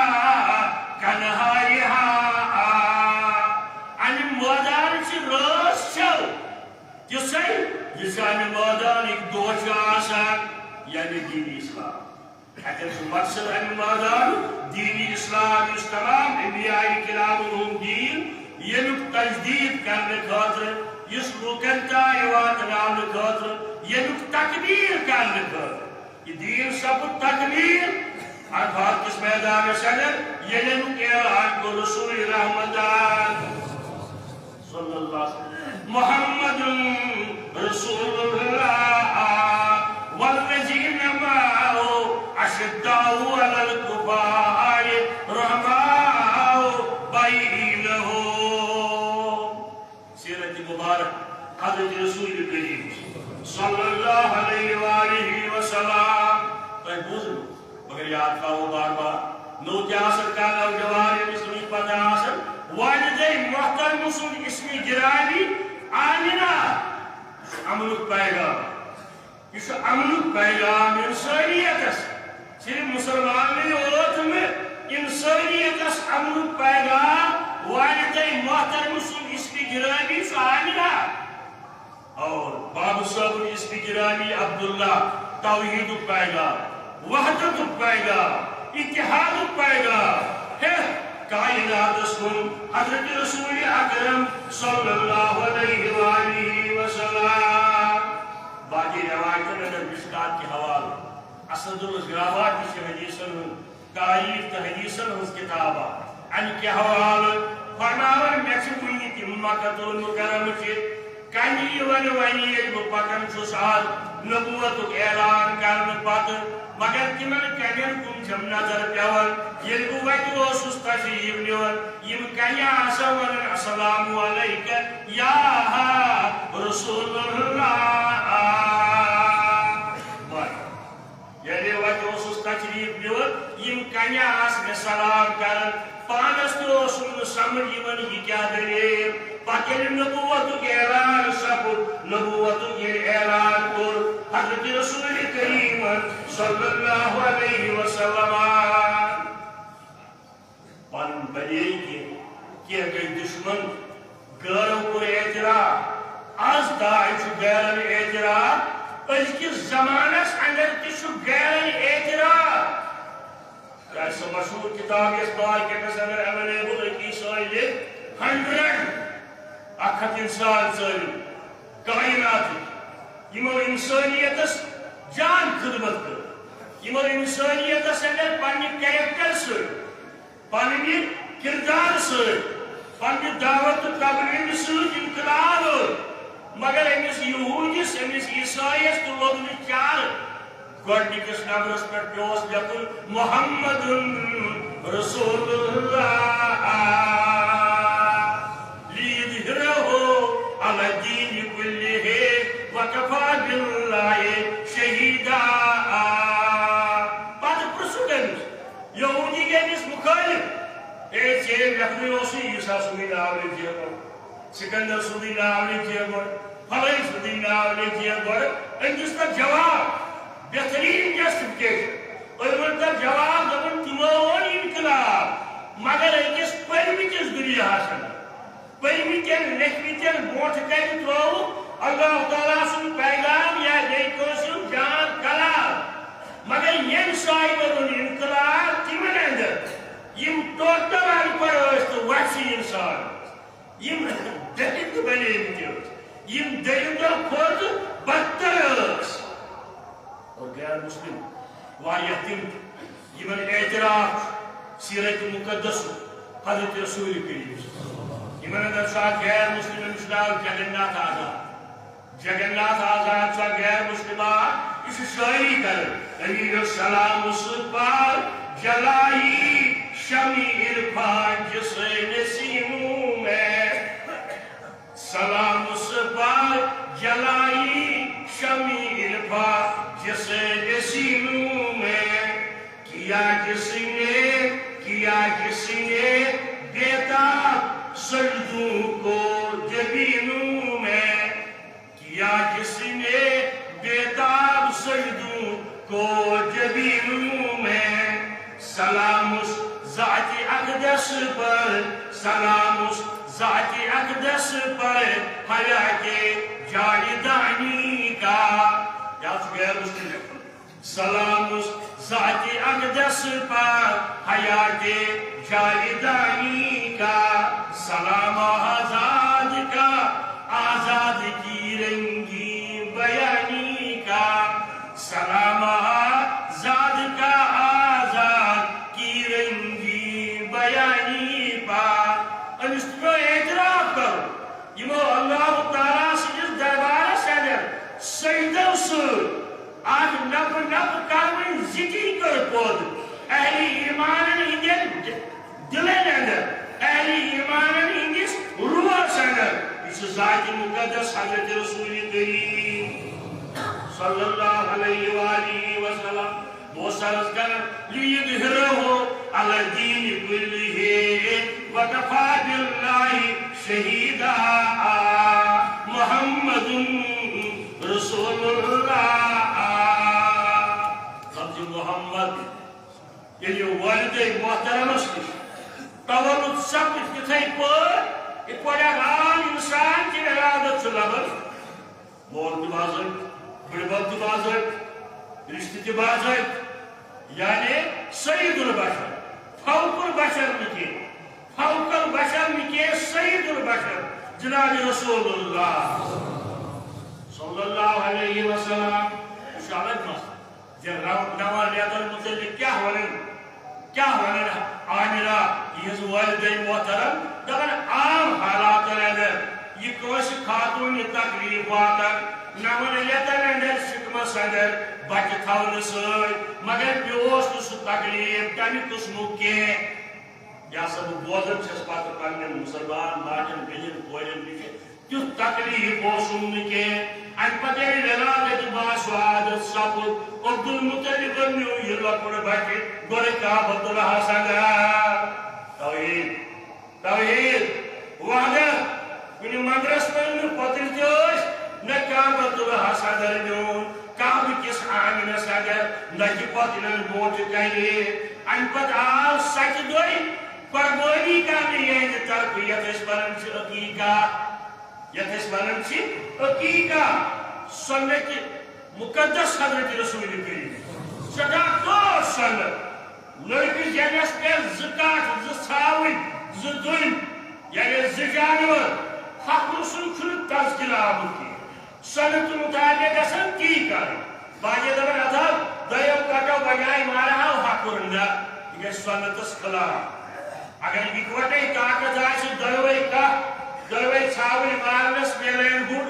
S1: کنہائیہا ان مادان چی راس چل جسے جسان مادان ایک دوچ آسان یعنی دین اسلام اگر مقصد ان مادان دین اسلام اس تمام انبیاء کرام انہوں دین ینک تجدید کرنے خاطر اس لوکن تائی واتنام خاطر ینک تکبیر کرنے خاطر یہ دین سب تکبیر عرفات کس میدان صدر ینک اعلان کو رسول رحمتان صلی اللہ علیہ وسلم محمد رسول اللہ والذین معه اشداء علی الکفار رحماء بینہم سیرت مبارک حضرت رسول کریم صلی اللہ علیہ وآلہ وسلم تو بوزن مگر یاد کھاؤ بار بار نو تیاسر کا نوجوان اسمی پتہ آسر والدین محترم سن اسمی گرامی آمینہ امنک پیغام اس امنک پیغام انسانیت صرف مسلمان میں اوت میں انسانیت امنک پیغام والدین محترم سن اسمی گرامی آمینہ اور باب صاحب اسمی گرامی عبداللہ توحید پیغام وحدت پیغام اتحاد پیغام ہے کائنات اسکن حضرت رسول اکرم صلی اللہ علیہ وآلہ وسلم باقی روایتن اگر مشکات کے حوال اسد الغرابات کی حدیثن تاریخ حدیثن اس کتابہ ان کے حوال فرماون میچکنی کی مکۃ المکرم چیت کنی ونی پکن چھسال نبوت اعلان کرن پت مگر تمن کنین کن چھم نظر پیون یل بوت اوسس تشریف نیون یم کنیا آسون السلام علیک یا رسول اللہ یل بوت اوسس تشریف نیون یم کنیا آس میں سلام کرن پانس تو سن سمجھ یمن یہ کیا دلیل پاکل نبوت کے اعلان سپر نبوت کے اعلان کر حضرت رسول کریم صلی اللہ علیہ وسلم پن بنے کہ گئی دشمن غیروں کو اعتراف آج داعش غیرن اعتراف اس کی زمانس اندر تشو غیرن اعتراف ایسا مشہور کتاب اس بار کے اندر اویلیبل کی سائل 100 اکھت انسان سالم کائنات یمو انسانیت جان خدمت کر یمو انسانیت اندر پنی کریکٹر سے پنی کردار سے پنی دعوت تبلیغ سے انقلاب مگر امس یہودیس امس عیسائیس تو لوگ نے چار گوڑنکس نمبرس پر پیوس لکن محمد رسول اللہ على الدين كله وكفى بالله شهيدا بعد برسولن يهودي جنس مخالف ايه سيد لخني وصي يسا سوين آولي جيبور سكندر سودين آولي جيبور فلائن سودين آولي جيبور انجس تک جواب بہترین جسٹیفیکیشن اور ان تک جواب دبن تمہون انقلاب مگر ایکس پرمیتس دنیا حاصل پرمیتن لکھمیتن بوٹ کر ترو اللہ تعالیٰ سن پیغام یا دیکھوسن جان کلام مگر یم صاحبن انقلاب تمن اندر یم ٹوٹل ان پر است وحشی انسان یم دہند بنے مجھے یم دہند خود بدتر است اور غیر مسلم واریہ دن یمن اعتراف سیرت مقدس حضرت رسول کریم یمن اندر شاہ غیر مسلم مثال جگنناتھ آزاد جگنناتھ آزاد شاہ غیر مسلمان اس شاعری کر نبی السلام سپار جلائی شمی عرفان جسے نسیموں میں سلام سپار جلائی شمی عرفان جسے نسیموں میں کیا کسی نے دیتا سجدوں کو جبینوں یا جس نے بیتاب سجدوں کو جبینوں میں سلام اس ذات اقدس پر سلام اس ذات اقدس پر حیات جاویدانی کا یا غیر مسلم سلام اس ذات اقدس پر حیات جاویدانی کا سلام آزاد کا آزاد کی رنگی بیانی کا سلام آزاد کا آزاد کی رنگی بیانی پر ان اس کو اعتراف کرو یمو اللہ تعالیٰ سجد دربار سیدر سیدر سر آج نب کرمن زکی کر پود اہلی ایمان ہندین دلین اندر اہلی ایمان ہندیس روح اندر اس ذات مقدس حضرت رسول کریم صلی اللہ علیہ وآلہ وسلم موسیٰ کر لیدھرہو علی دین کلہ وکفا باللہ شہیدہ محمد رسول اللہ لفظ محمد یعنی والد محترم اسکش تولد سبت کتھائی پر اکوڑا عام انسان کی ارادت سے لبن مول تبازت بڑبت تبازت رشت تبازت یعنی سید البشر فوق البشر نکے سید البشر جناب رسول اللہ صلی اللہ علیہ وسلم شاہد مست جب نوال ریادر متعلق کیا ونن عامرہ یہ والدین محترم دبن عام حالات اندر یہ کوش خاتون تکلیف واتن نمن یتن اندر شکمس اندر بچ تھون سر مگر بیوس تو سو تکلیف تمی قسمو کے یا سب بوزن چھس پاتر پنگن مسلمان ماجن بجن کوئن نکے جو تکلیف بوسن نکے ان پتری ولادت باسواد سپد عبد المطلب نیو یہ لکڑ بچے گوڑے کعبۃ اللہ سنگر توحید وحدت کنی مدرس میں پتر جوش نہ کعبۃ اللہ سنگر نیون کعب کس آمین سنگر نہ کی پتر موت کہیے ان پت آل سچ دوئی قربانی کا نہیں طرف یتس بنن چھ عقیقہ یتس بنن چھ عقیقہ سنت مقدس حضرت رسول کریم سدا دو سنت لڑکی جنس پہ زکات زساوین زدن یعنی زجانور حق رسول کھل تذکر آمد کی سنت مطابق اصلا کی کاری باجی دبر ادھر دیم کٹو بجائی مارا حق رنگا یہ سنت اس خلاف اگر اکوٹے طاقت آئے دروئی چھاوی مارنس میلین گوڑ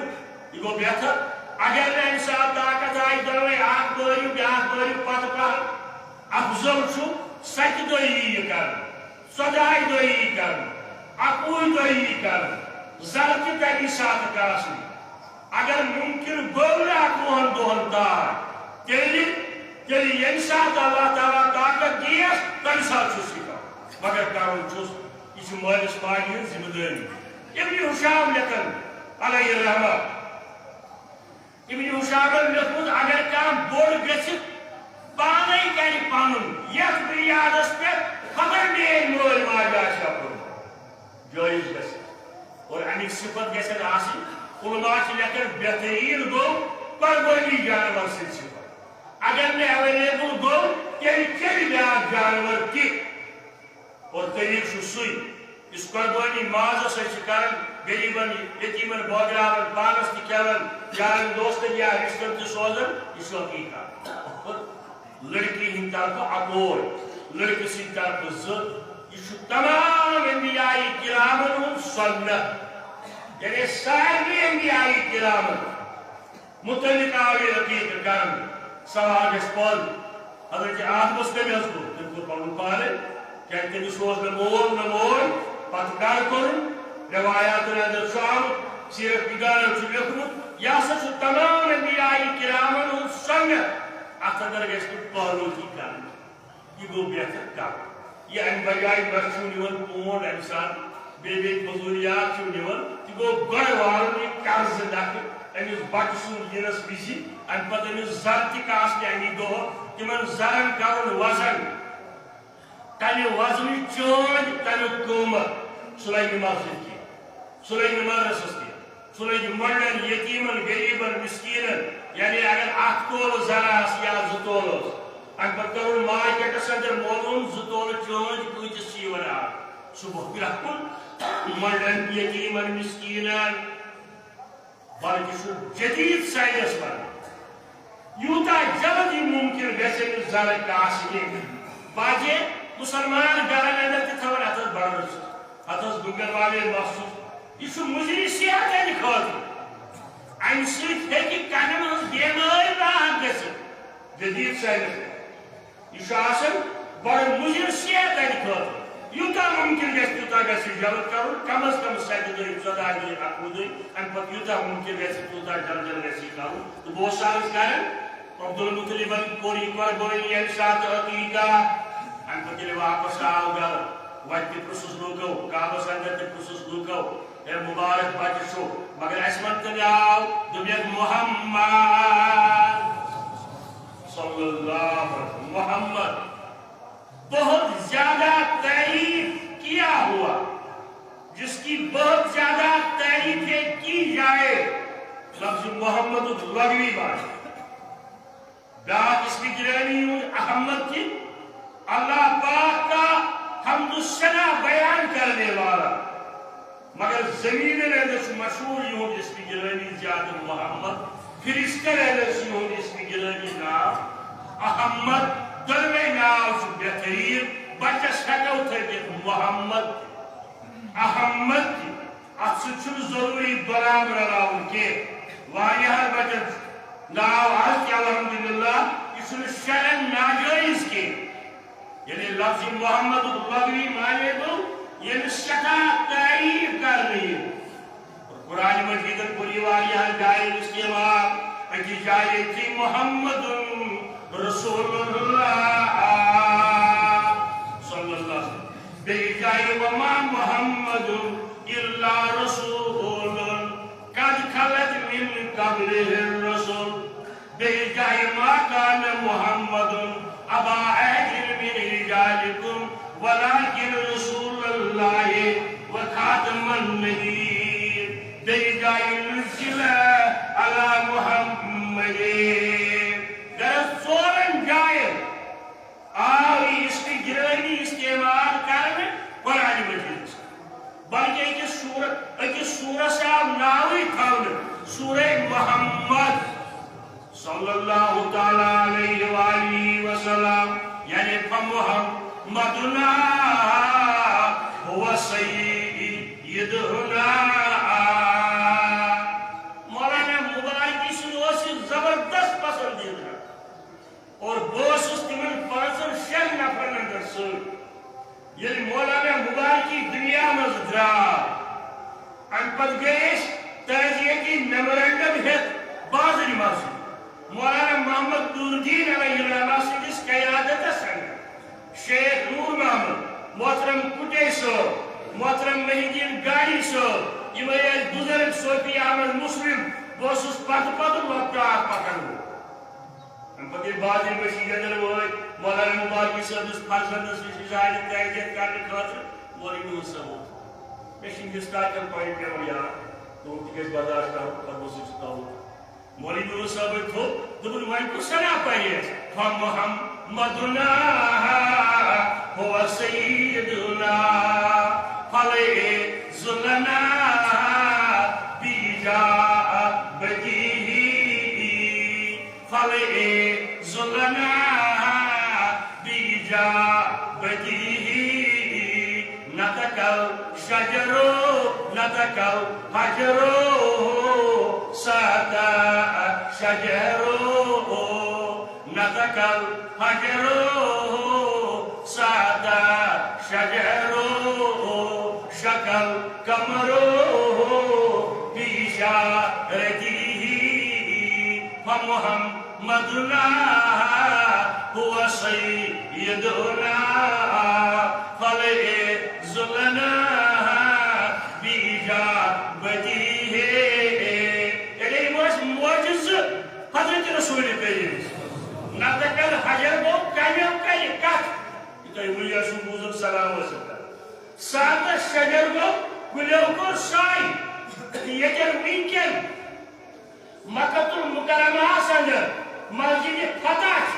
S1: یہ گو بہتر اگر میں انسان طاقت آئے دروئی آنکھ بوری بیانکھ بوری پت پہر افضل چھو سچ دوئی یہ کر صدائی دوئی یہ کر اقوی دوئی یہ کر زلتی تکی ساتھ کاسی اگر ممکن بول اقوہن دوہن دار تیلی انسان اللہ تعالیٰ طاقت دیس تن ساتھ چھو سکا مگر کارون چھوس یہ مالس پاکی ہن ذمہ داری ابن حشام لکن علیہ الرحمہ ابن حشام لکھود اگر کام بوڑ گچھت پانی کری پانن یک بریادس پہ خبر نہیں مول ماجا شاپر جائز گچھت اور انیک صفت گچھت آسی علماء چھ لکن بہترین گو قربانی جانور سے صفت اگر نے اویلیبل گو کہ چلی بیاد جانور کی اور طریق چھو سوئی اس قربانی مازہ سے چکرن غریبن یتیمن بودراون پانس تی کیون یارن دوستن یا رشتن تی سوزن اس حقیقہ لڑکی ہن طرف اکور لڑکی سی طرف زد یہ تمام انبیاء کرامن ہن سنت یعنی سارے انبیاء کرامن متعلق آوی حقیقہ کرن سوال اس پل حضرت آدم اس کے بھی اس کو تم کو پڑھن پانے کہتے ہیں سوز نمول پتکار کرن روایات اندر شام سیرت نگارن چھو لکھنت یا سچ تمام انبیاء کرامن ہن سنت اختر گشت پہلو کی کرن یہ گو بہتر کام یہ ان بجائی برچو نیون پون انسان بے بے فضولیات چھو نیون یہ گو گڑ والن قرض لکھ امس بچہ سن دینس وز ام پتہ امس زر تاس امی دہ تمن زرن کرن وزن تمہ وزن چاند تمیک قیمت سہ لگہ مسجد کی سہ لگہ مدرسس کی سہ لگہ منڈن یتیمن غریبن مسکینن یعنی اگر اخ تول زر آس یا زٕ تول ام پتہ کرن مارکیٹس اندر معلوم زٕ تول چاند کۭتِس چھ یوان آب صبح کرہن منڈن یتیمن مسکینن بلکہ جدید سائنس پر یوتا جلدی ممکن گھر زر کاس باجے مسلمان گرن اندر تھوڑا اتس بڑس اتس گنگن والے مخصوص یہ مجری صحت ہند خاطر ام سکی کنن ہز بیماری راحت گھت جدید سائنس یہ بڑ مجر صحت ہند خاطر یوتا ممکن گھس تیوتا گھس جلد کرو کم از کم 7 دہ 14 دہ 11 دہ ام پتہ یوتا ممکن گھس تیوتا جلد گھس کرو تو بہت سارے کرن عبدالمطلبن کور یہ قربانی یم سات عقیقہ ام پتہ ییٚلہِ واپس آو گھر وتہِ تہِ پرٛژھُس لوٗکو کعبس اندر تہِ پرٛژھُس لوٗکو ہے مبارک بچہ چھُ مگر اسہِ ون تہٕ ناو دوٚپیکھ محمد صلی اللہ علیہ وسلم محمد بہت زیادہ تعریف کیا ہوا جس کی بہت زیادہ تعریفیں کی جائے لفظ محمد لغوی بات بیاکھ اس کی گرامی احمد کی اللہ پاک کا حمد و ثنا بیان کرنے والا مگر زمین اندر مشہور یوں اس کی گرامی زیادہ محمد فرشتہ اندر یوں اس کی گرامی نام احمد دلوے ناو بہترین بچس ہکو تھیت محمد احمد کی ات ضروری برام رلاؤن کی واریاہ بچن ناو حضرت الحمدللہ یہ شرن ناجائز کی یعنی لفظ محمد لغوی معنی تو یہ سٹھا تعریف کر رہی ہے قرآن مجید پوری واریاہ جائے استعمال اکی جائے تھی محمد رسول اللہ صلی اللہ علیہ وسلم بے جائے وما محمد الا رسول قد خلت من قبله الرسول بے جائے ما کان محمد ابا احد من رجالکم ولكن رسول اللہ وخاتم النبیین بے جائے نزل على محمد ژورن جائن آو اس کی گرامی استعمال کرنے قرآن مجید بلکہ ایک سورہ سے آو ناوی تھاؤن سورہ محمد صلی اللہ تعالیٰ علیہ وآلہ وسلم یعنی فمحمدنا هو سیدنا مولانا مبارکی سنوسی زبردست پسندیدہ اور بوسس تمن 5-6 نفرن اندر سر یل مولانا مبارکی دنیا مز درا ان پت گیش تعزیتی میمورینڈم ہت بازری مسجد مولانا محمد نوردین علیہ الرحمہ سندس قیادت سنگ شیخ نور محمد محترم کٹے صاحب محترم محی الدین گاڑی صاحب یہ بزرگ صوفی احمد مسلم بوسس پت لپٹا پکن ہو پتہ بازی مشید اندر وہ مولانا مبارکی صاحب اس فرزندس اجازت تعزیت کرنے خاطر مولوی نور صاحب میں ہندوستان پوائنٹ پہ یاد تو تک برداشت کرو پر وہ سکھاؤ مولوی نور صاحب تو دبن وائن کو سنا پائے فمحمدنا هو سیدنا فليزلنا بإجابته فليزلنا بإجابته نطق الشجر نطق الحجر ساتا شجر نطق الحجر ساتا شجر شکل قمر بإشارته فمحمدنا هو سيدنا فليزلنا بإجابته إليه موش کامیاب کری کت تو ولیا سو بوزن سلام وسکتا سات شجر گو گلیو کو سائی یکر وینکن مکۃ المکرمہ اندر مسجد فتح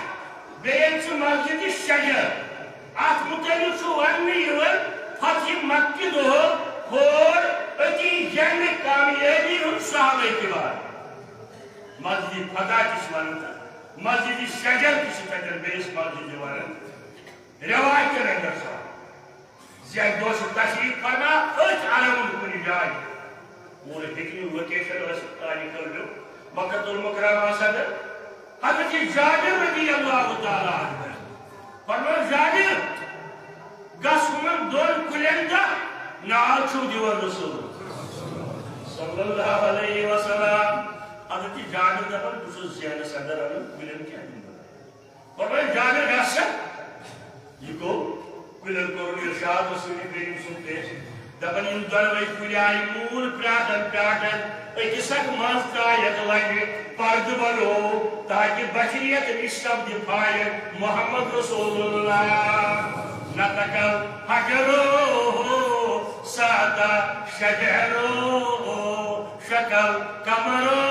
S1: بین مسجد شجر ات متعلق ون فتح مکہ دہ اور اتی جنگ کامیابی ہند صحابہ کبار مسجد فتح کس ونان مسجد شجر کس تر بیس مسجد ونان روایت اندر سا زیادہ دوست تشریف فرما ات علم کن جائے اور دیکھنی لوکیشن تعلیم کر لو مکۃ المکرمہ صدر حضرت جابر رضی اللہ تعالیٰ عنہ فرمان جابر گس ہمن دون کلین دا نال چھو دیور رسول صلی اللہ علیہ وسلم حضرت جابر دپن بس زیادہ صدر ان کلین کیا دن فرمان جابر گس یہ کو کلین کرو ارشاد رسول کریم سنتے دپن ان دونوئی کلی آئی مول پراتن اکسک مز تایت لگے پرد بنو تاکہ بشریت نشتب دفاع محمد رسول اللہ نتکل حجرو ساتا شجرو شکل کمرو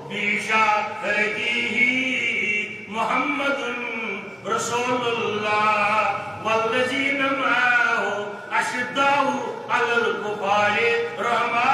S1: بیشا رگیہی محمد رسول اللہ والذین معاہو اشداؤ علی الکفار رحمہ